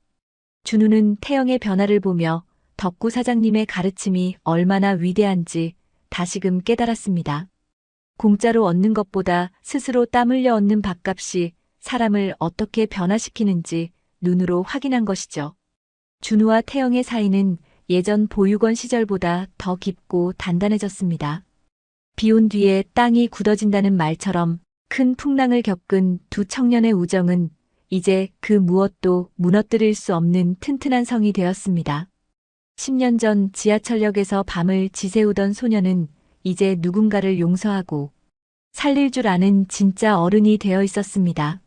준우는 태영의 변화를 보며 덕구 사장님의 가르침이 얼마나 위대한지 다시금 깨달았습니다. 공짜로 얻는 것보다 스스로 땀 흘려 얻는 밥값이 사람을 어떻게 변화시키는지 눈으로 확인한 것이죠. 준우와 태영의 사이는 예전 보육원 시절보다 더 깊고 단단해졌습니다. 비온 뒤에 땅이 굳어진다는 말처럼 큰 풍랑을 겪은 두 청년의 우정은 이제 그 무엇도 무너뜨릴 수 없는 튼튼한 성이 되었습니다. 10년 전 지하철역에서 밤을 지새우던 소녀는 이제 누군가를 용서하고 살릴 줄 아는 진짜 어른이 되어 있었습니다.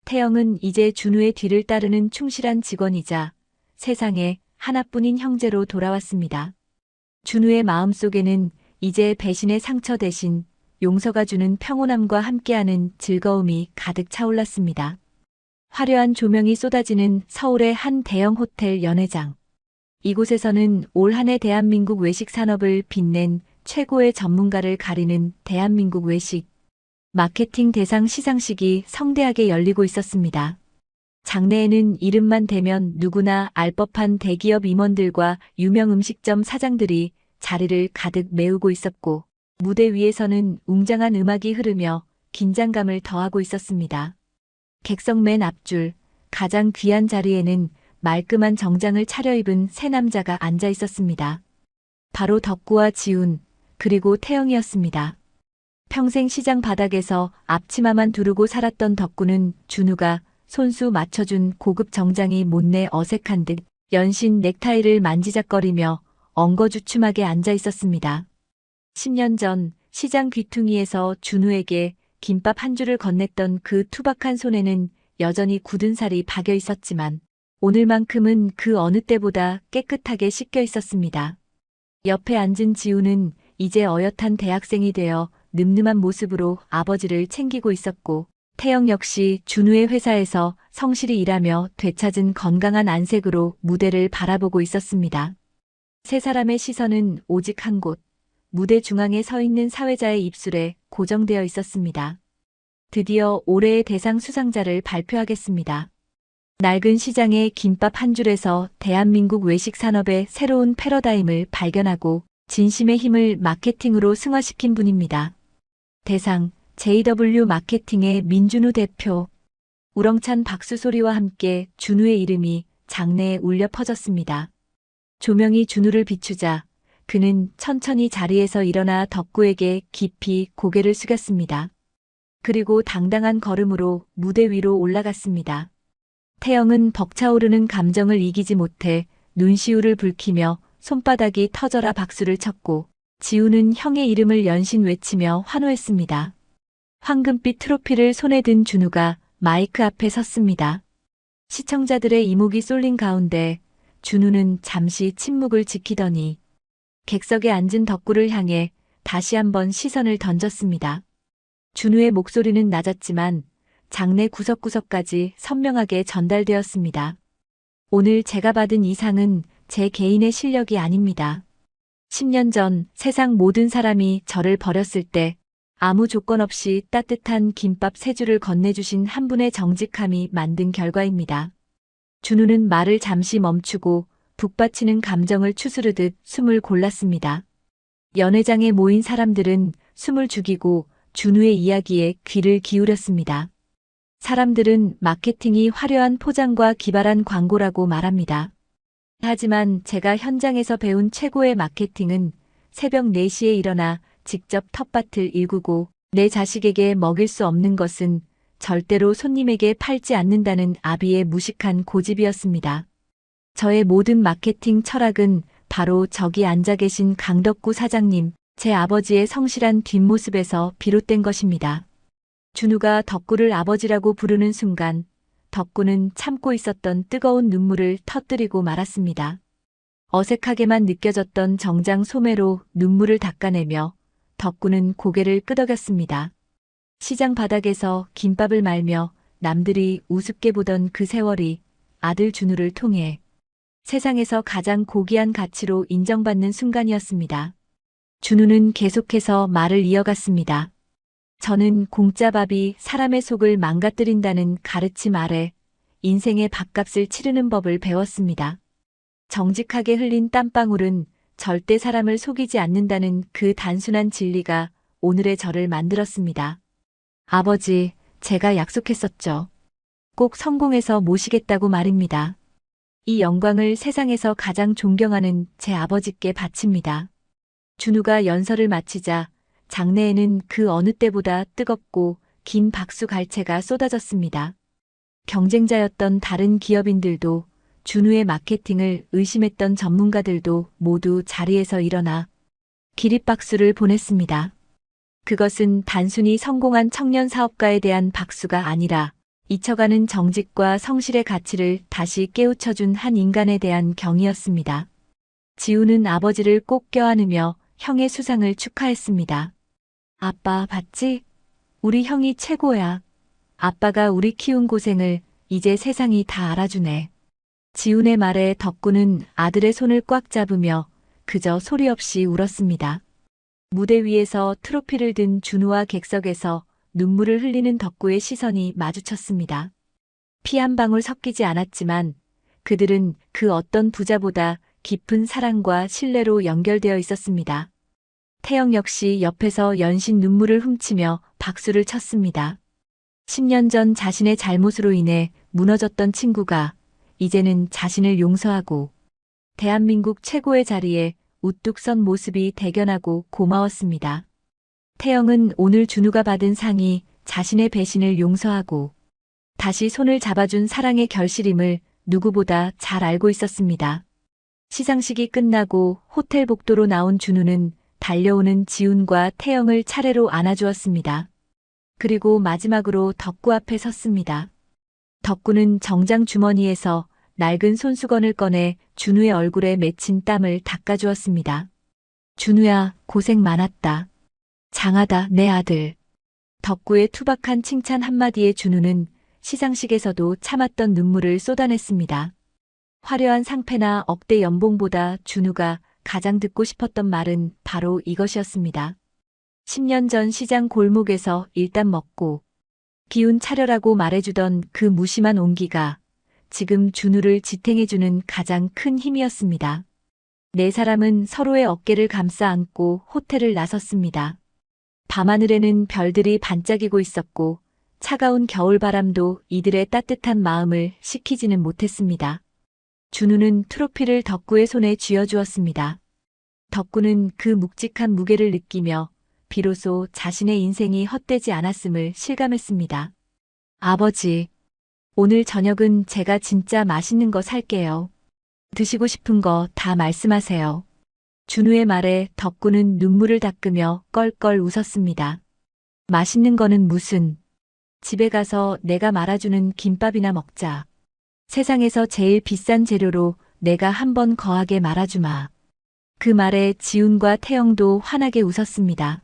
태영은 이제 준우의 뒤를 따르는 충실한 직원이자 세상에 하나뿐인 형제로 돌아왔습니다. 준우의 마음속에는 이제 배신의 상처 대신 용서가 주는 평온함과 함께하는 즐거움이 가득 차올랐습니다. 화려한 조명이 쏟아지는 서울의 한 대형 호텔 연회장. 이곳에서는 올 한 해 대한민국 외식 산업을 빛낸 최고의 전문가를 가리는 대한민국 외식 마케팅 대상 시상식이 성대하게 열리고 있었습니다. 장내에는 이름만 대면 누구나 알 법한 대기업 임원들과 유명 음식점 사장들이 자리를 가득 메우고 있었고 무대 위에서는 웅장한 음악이 흐르며 긴장감을 더하고 있었습니다. 객석 맨 앞줄 가장 귀한 자리에는 말끔한 정장을 차려입은 세 남자가 앉아 있었습니다. 바로 덕구와 지훈, 그리고 태영이었습니다. 평생 시장 바닥에서 앞치마만 두르고 살았던 덕구는 준우가 손수 맞춰준 고급 정장이 못내 어색한 듯 연신 넥타이를 만지작거리며 엉거주춤하게 앉아 있었습니다. 10년 전 시장 귀퉁이에서 준우에게 김밥 한 줄을 건넸던 그 투박한 손에는 여전히 굳은 살이 박여 있었지만 오늘만큼은 그 어느 때보다 깨끗하게 씻겨 있었습니다. 옆에 앉은 지우는 이제 어엿한 대학생이 되어 늠름한 모습으로 아버지를 챙기고 있었고, 태영 역시 준우의 회사에서 성실히 일하며 되찾은 건강한 안색으로 무대를 바라보고 있었습니다. 세 사람의 시선은 오직 한 곳, 무대 중앙에 서 있는 사회자의 입술에 고정되어 있었습니다. 드디어 올해의 대상 수상자를 발표하겠습니다. 낡은 시장의 김밥 한 줄에서 대한민국 외식 산업의 새로운 패러다임을 발견하고 진심의 힘을 마케팅으로 승화시킨 분입니다. 대상 JW 마케팅의 민준우 대표. 우렁찬 박수 소리와 함께 준우의 이름이 장내에 울려 퍼졌습니다. 조명이 준우를 비추자 그는 천천히 자리에서 일어나 덕구에게 깊이 고개를 숙였습니다. 그리고 당당한 걸음으로 무대 위로 올라갔습니다. 태영은 벅차오르는 감정을 이기지 못해 눈시울을 붉히며 손바닥이 터져라 박수를 쳤고, 지우는 형의 이름을 연신 외치며 환호했습니다. 황금빛 트로피를 손에 든 준우가 마이크 앞에 섰습니다. 시청자들의 이목이 쏠린 가운데 준우는 잠시 침묵을 지키더니 객석에 앉은 덕구를 향해 다시 한번 시선을 던졌습니다. 준우의 목소리는 낮았지만 장내 구석구석까지 선명하게 전달되었습니다. 오늘 제가 받은 이 상은 제 개인의 실력이 아닙니다. 10년 전 세상 모든 사람이 저를 버렸을 때 아무 조건 없이 따뜻한 김밥 3줄을 건네주신 한 분의 정직함이 만든 결과입니다. 준우는 말을 잠시 멈추고 북받치는 감정을 추스르듯 숨을 골랐습니다. 연회장에 모인 사람들은 숨을 죽이고 준우의 이야기에 귀를 기울였습니다. 사람들은 마케팅이 화려한 포장과 기발한 광고라고 말합니다. 하지만 제가 현장에서 배운 최고의 마케팅은 새벽 4시에 일어나 직접 텃밭을 일구고 내 자식에게 먹일 수 없는 것은 절대로 손님에게 팔지 않는다는 아비의 무식한 고집이었습니다. 저의 모든 마케팅 철학은 바로 저기 앉아 계신 강덕구 사장님, 제 아버지의 성실한 뒷모습에서 비롯된 것입니다. 준우가 덕구를 아버지라고 부르는 순간 덕구는 참고 있었던 뜨거운 눈물을 터뜨리고 말았습니다. 어색하게만 느껴졌던 정장 소매로 눈물을 닦아내며 덕구는 고개를 끄덕였습니다. 시장 바닥에서 김밥을 말며 남들이 우습게 보던 그 세월이 아들 준우를 통해 세상에서 가장 고귀한 가치로 인정받는 순간이었습니다. 준우는 계속해서 말을 이어갔습니다. 저는 공짜밥이 사람의 속을 망가뜨린다는 가르침 아래 인생의 밥값을 치르는 법을 배웠습니다. 정직하게 흘린 땀방울은 절대 사람을 속이지 않는다는 그 단순한 진리가 오늘의 저를 만들었습니다. 아버지, 제가 약속했었죠. 꼭 성공해서 모시겠다고 말입니다. 이 영광을 세상에서 가장 존경하는 제 아버지께 바칩니다. 준우가 연설을 마치자 장내에는 그 어느 때보다 뜨겁고 긴 박수 갈채가 쏟아졌습니다. 경쟁자였던 다른 기업인들도 준우의 마케팅을 의심했던 전문가들도 모두 자리에서 일어나 기립박수를 보냈습니다. 그것은 단순히 성공한 청년 사업가에 대한 박수가 아니라 잊혀가는 정직과 성실의 가치를 다시 깨우쳐준 한 인간에 대한 경의였습니다. 지우는 아버지를 꼭 껴안으며 형의 수상을 축하했습니다. 아빠 봤지? 우리 형이 최고야. 아빠가 우리 키운 고생을 이제 세상이 다 알아주네. 지훈의 말에 덕구는 아들의 손을 꽉 잡으며 그저 소리 없이 울었습니다. 무대 위에서 트로피를 든 준우와 객석에서 눈물을 흘리는 덕구의 시선이 마주쳤습니다. 피 한 방울 섞이지 않았지만 그들은 그 어떤 부자보다 깊은 사랑과 신뢰로 연결되어 있었습니다. 태영 역시 옆에서 연신 눈물을 훔치며 박수를 쳤습니다. 10년 전 자신의 잘못으로 인해 무너졌던 친구가 이제는 자신을 용서하고 대한민국 최고의 자리에 우뚝 선 모습이 대견하고 고마웠습니다. 태영은 오늘 준우가 받은 상이 자신의 배신을 용서하고 다시 손을 잡아준 사랑의 결실임을 누구보다 잘 알고 있었습니다. 시상식이 끝나고 호텔 복도로 나온 준우는 달려오는 지훈과 태영을 차례로 안아주었습니다. 그리고 마지막으로 덕구 앞에 섰습니다. 덕구는 정장 주머니에서 낡은 손수건을 꺼내 준우의 얼굴에 맺힌 땀을 닦아주었습니다. 준우야, 고생 많았다. 장하다, 내 아들. 덕구의 투박한 칭찬 한마디에 준우는 시상식에서도 참았던 눈물을 쏟아냈습니다. 화려한 상패나 억대 연봉보다 준우가 가장 듣고 싶었던 말은 바로 이것이었습니다. 10년 전 시장 골목에서 일단 먹고 기운 차려라고 말해주던 그 무심한 온기가 지금 준우를 지탱해주는 가장 큰 힘이었습니다. 네 사람은 서로의 어깨를 감싸 안고 호텔을 나섰습니다. 밤하늘에는 별들이 반짝이고 있었고 차가운 겨울바람도 이들의 따뜻한 마음을 식히지는 못했습니다. 준우는 트로피를 덕구의 손에 쥐어주었습니다. 덕구는 그 묵직한 무게를 느끼며 비로소 자신의 인생이 헛되지 않았음을 실감했습니다. 아버지, 오늘 저녁은 제가 진짜 맛있는 거 살게요. 드시고 싶은 거 다 말씀하세요. 준우의 말에 덕구는 눈물을 닦으며 껄껄 웃었습니다. 맛있는 거는 무슨? 집에 가서 내가 말아주는 김밥이나 먹자. 세상에서 제일 비싼 재료로 내가 한번 거하게 말아주마. 그 말에 지훈과 태영도 환하게 웃었습니다.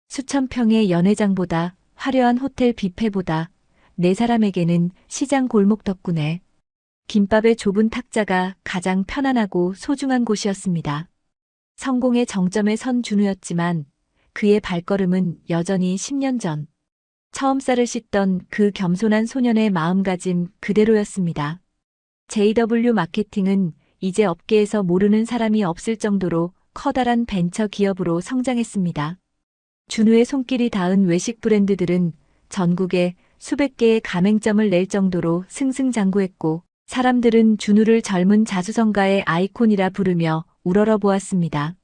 수천 평의 연회장보다 화려한 호텔 뷔페보다 네 사람에게는 시장 골목 덕분에 김밥의 좁은 탁자가 가장 편안하고 소중한 곳이었습니다. 성공의 정점에 선 준우였지만 그의 발걸음은 여전히 10년 전 처음 쌀을 씻던 그 겸손한 소년의 마음가짐 그대로였습니다. JW 마케팅은 이제 업계에서 모르는 사람이 없을 정도로 커다란 벤처 기업으로 성장했습니다. 준우의 손길이 닿은 외식 브랜드들은 전국에 수백 개의 가맹점을 낼 정도로 승승장구했고 사람들은 준우를 젊은 자수성가의 아이콘이라 부르며 우러러 보았습니다.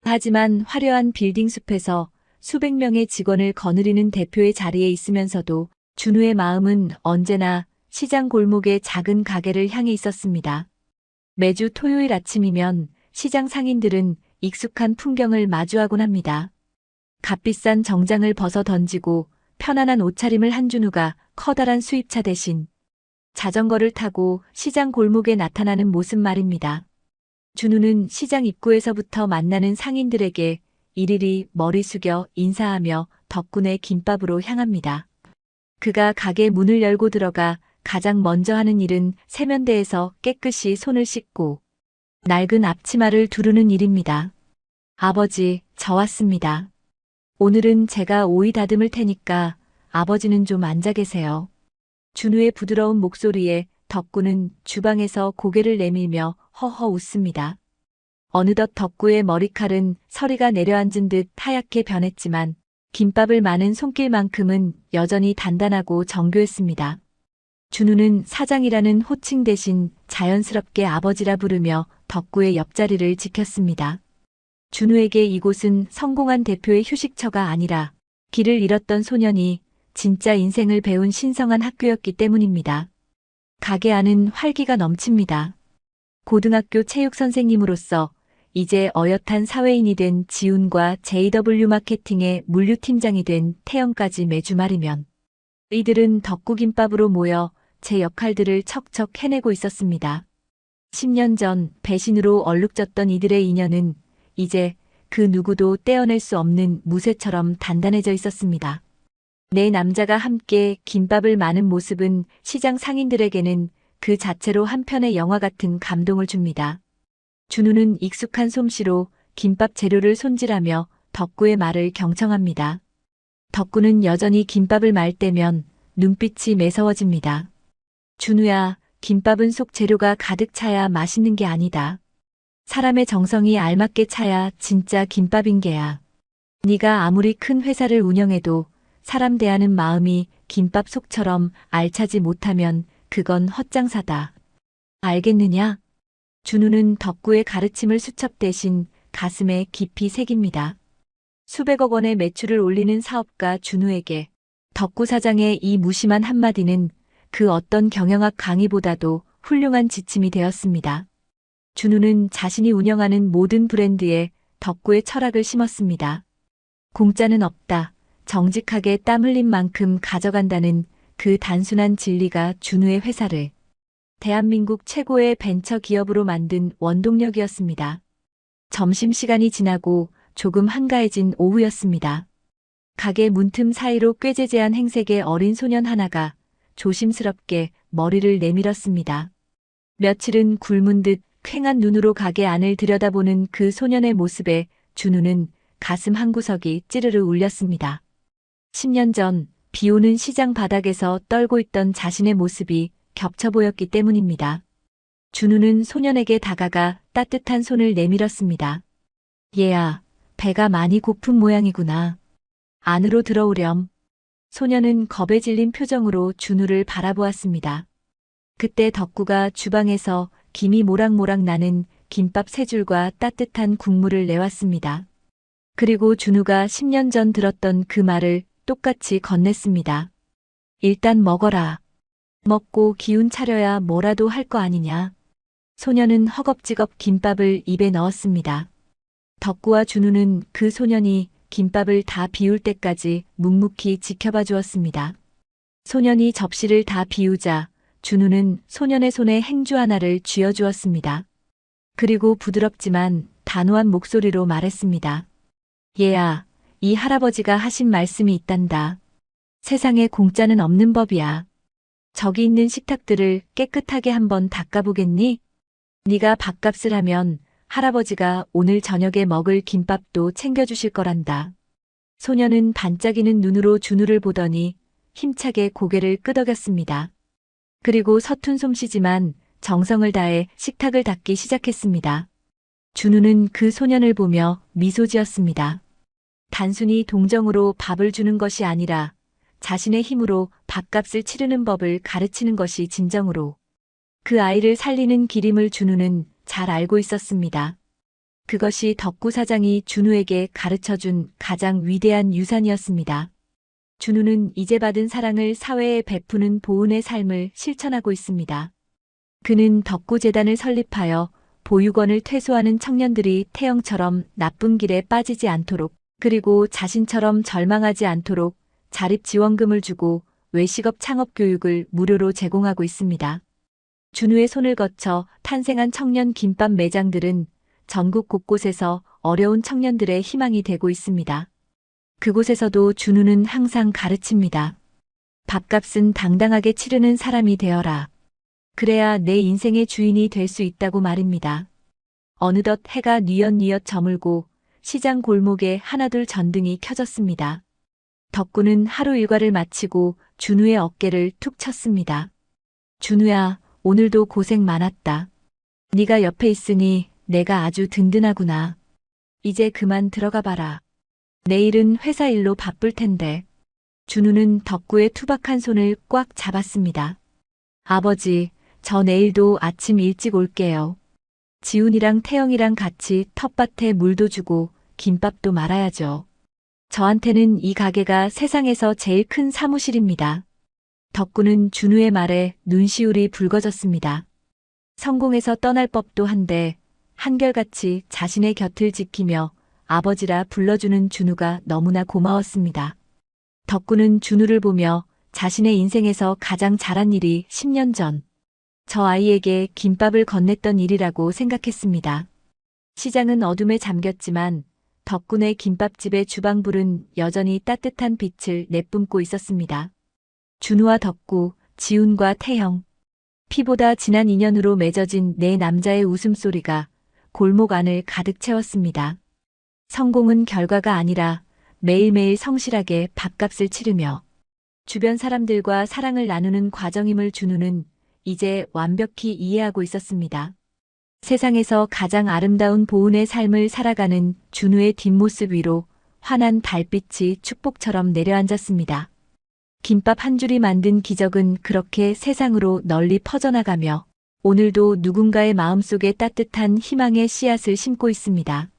하지만 화려한 빌딩 숲에서 수백 명의 직원을 거느리는 대표의 자리에 있으면서도 준우의 마음은 언제나 시장 골목의 작은 가게를 향해 있었습니다. 매주 토요일 아침이면 시장 상인들은 익숙한 풍경을 마주하곤 합니다. 값비싼 정장을 벗어 던지고 편안한 옷차림을 한 준우가 커다란 수입차 대신 자전거를 타고 시장 골목에 나타나는 모습 말입니다. 준우는 시장 입구에서부터 만나는 상인들에게 일일이 머리 숙여 인사하며 덕분에 김밥으로 향합니다. 그가 가게 문을 열고 들어가 가장 먼저 하는 일은 세면대에서 깨끗이 손을 씻고 낡은 앞치마를 두르는 일입니다. 아버지, 저 왔습니다. 오늘은 제가 오이 다듬을 테니까 아버지는 좀 앉아 계세요. 준우의 부드러운 목소리에 덕구는 주방에서 고개를 내밀며 허허 웃습니다. 어느덧 덕구의 머리칼은 서리가 내려앉은 듯 하얗게 변했지만 김밥을 마는 손길만큼은 여전히 단단하고 정교했습니다. 준우는 사장이라는 호칭 대신 자연스럽게 아버지라 부르며 덕구의 옆자리를 지켰습니다. 준우에게 이곳은 성공한 대표의 휴식처가 아니라 길을 잃었던 소년이 진짜 인생을 배운 신성한 학교였기 때문입니다. 가게 안은 활기가 넘칩니다. 고등학교 체육 선생님으로서 이제 어엿한 사회인이 된 지훈과 JW 마케팅의 물류팀장이 된 태영까지 매주 말이면 이들은 덕구김밥으로 모여 제 역할들을 척척 해내고 있었습니다. 10년 전 배신으로 얼룩졌던 이들의 인연은 이제 그 누구도 떼어낼 수 없는 무쇠처럼 단단해져 있었습니다. 네 남자가 함께 김밥을 마는 모습은 시장 상인들에게는 그 자체로 한편의 영화 같은 감동을 줍니다. 준우는 익숙한 솜씨로 김밥 재료를 손질하며 덕구의 말을 경청합니다. 덕구는 여전히 김밥을 말 때면 눈빛이 매서워집니다. 준우야, 김밥은 속 재료가 가득 차야 맛있는 게 아니다. 사람의 정성이 알맞게 차야 진짜 김밥인 게야. 네가 아무리 큰 회사를 운영해도 사람 대하는 마음이 김밥 속처럼 알차지 못하면 그건 헛장사다. 알겠느냐? 준우는 덕구의 가르침을 수첩 대신 가슴에 깊이 새깁니다. 수백억 원의 매출을 올리는 사업가 준우에게 덕구 사장의 이 무심한 한마디는 그 어떤 경영학 강의보다도 훌륭한 지침이 되었습니다. 준우는 자신이 운영하는 모든 브랜드에 덕구의 철학을 심었습니다. 공짜는 없다. 정직하게 땀 흘린 만큼 가져간다는 그 단순한 진리가 준우의 회사를 대한민국 최고의 벤처 기업으로 만든 원동력이었습니다. 점심시간이 지나고 조금 한가해진 오후였습니다. 가게 문틈 사이로 꾀재재한 행색의 어린 소년 하나가 조심스럽게 머리를 내밀었습니다. 며칠은 굶은 듯 퀭한 눈으로 가게 안을 들여다보는 그 소년의 모습에 준우는 가슴 한구석이 찌르르 울렸습니다. 10년 전 비오는 시장 바닥에서 떨고 있던 자신의 모습이 겹쳐 보였기 때문입니다. 준우는 소년에게 다가가 따뜻한 손을 내밀었습니다. 얘야, 배가 많이 고픈 모양이구나. 안으로 들어오렴. 소년은 겁에 질린 표정으로 준우를 바라보았습니다. 그때 덕구가 주방에서 김이 모락모락 나는 김밥 3줄과 따뜻한 국물을 내왔습니다. 그리고 준우가 10년 전 들었던 그 말을 똑같이 건넸습니다. 일단 먹어라. 먹고 기운 차려야 뭐라도 할 거 아니냐. 소년은 허겁지겁 김밥을 입에 넣었습니다. 덕구와 준우는 그 소년이 김밥을 다 비울 때까지 묵묵히 지켜봐 주었습니다. 소년이 접시를 다 비우자 준우는 소년의 손에 행주 하나를 쥐어주었습니다. 그리고 부드럽지만 단호한 목소리로 말했습니다. 얘야, 이 할아버지가 하신 말씀이 있단다. 세상에 공짜는 없는 법이야. 저기 있는 식탁들을 깨끗하게 한번 닦아보겠니? 네가 밥값을 하면 할아버지가 오늘 저녁에 먹을 김밥도 챙겨주실 거란다. 소년은 반짝이는 눈으로 준우를 보더니 힘차게 고개를 끄덕였습니다. 그리고 서툰 솜씨지만 정성을 다해 식탁을 닦기 시작했습니다. 준우는 그 소년을 보며 미소 지었습니다. 단순히 동정으로 밥을 주는 것이 아니라 자신의 힘으로 밥값을 치르는 법을 가르치는 것이 진정으로 그 아이를 살리는 길임을 준우는 잘 알고 있었습니다. 그것이 덕구 사장이 준우에게 가르쳐준 가장 위대한 유산이었습니다. 준우는 이제 받은 사랑을 사회에 베푸는 보은의 삶을 실천하고 있습니다. 그는 덕구재단을 설립하여 보육원을 퇴소하는 청년들이 태영처럼 나쁜 길에 빠지지 않도록 그리고 자신처럼 절망하지 않도록 자립지원금을 주고 외식업 창업 교육을 무료로 제공하고 있습니다. 준우의 손을 거쳐 탄생한 청년 김밥 매장들은 전국 곳곳에서 어려운 청년들의 희망이 되고 있습니다. 그곳에서도 준우는 항상 가르칩니다. 밥값은 당당하게 치르는 사람이 되어라. 그래야 내 인생의 주인이 될 수 있다고 말입니다. 어느덧 해가 뉘엿뉘엿 저물고 시장 골목에 하나둘 전등이 켜졌습니다. 덕구는 하루 일과를 마치고 준우의 어깨를 툭 쳤습니다. 준우야, 오늘도 고생 많았다. 네가 옆에 있으니 내가 아주 든든하구나. 이제 그만 들어가 봐라. 내일은 회사 일로 바쁠 텐데. 준우는 덕구의 투박한 손을 꽉 잡았습니다. 아버지, 저 내일도 아침 일찍 올게요. 지훈이랑 태영이랑 같이 텃밭에 물도 주고 김밥도 말아야죠. 저한테는 이 가게가 세상에서 제일 큰 사무실입니다. 덕구는 준우의 말에 눈시울이 붉어졌습니다. 성공해서 떠날 법도 한데 한결같이 자신의 곁을 지키며 아버지라 불러주는 준우가 너무나 고마웠습니다. 덕구는 준우를 보며 자신의 인생에서 가장 잘한 일이 10년 전 저 아이에게 김밥을 건넸던 일이라고 생각했습니다. 시장은 어둠에 잠겼지만 덕군의 김밥집의 주방불은 여전히 따뜻한 빛을 내뿜고 있었습니다. 준우와 덕구, 지훈과 태형, 피보다 진한 인연으로 맺어진 네 남자의 웃음소리가 골목 안을 가득 채웠습니다. 성공은 결과가 아니라 매일매일 성실하게 밥값을 치르며 주변 사람들과 사랑을 나누는 과정임을 준우는 이제 완벽히 이해하고 있었습니다. 세상에서 가장 아름다운 보은의 삶을 살아가는 준우의 뒷모습 위로 환한 달빛이 축복처럼 내려앉았습니다. 김밥 한 줄이 만든 기적은 그렇게 세상으로 널리 퍼져나가며 오늘도 누군가의 마음속에 따뜻한 희망의 씨앗을 심고 있습니다.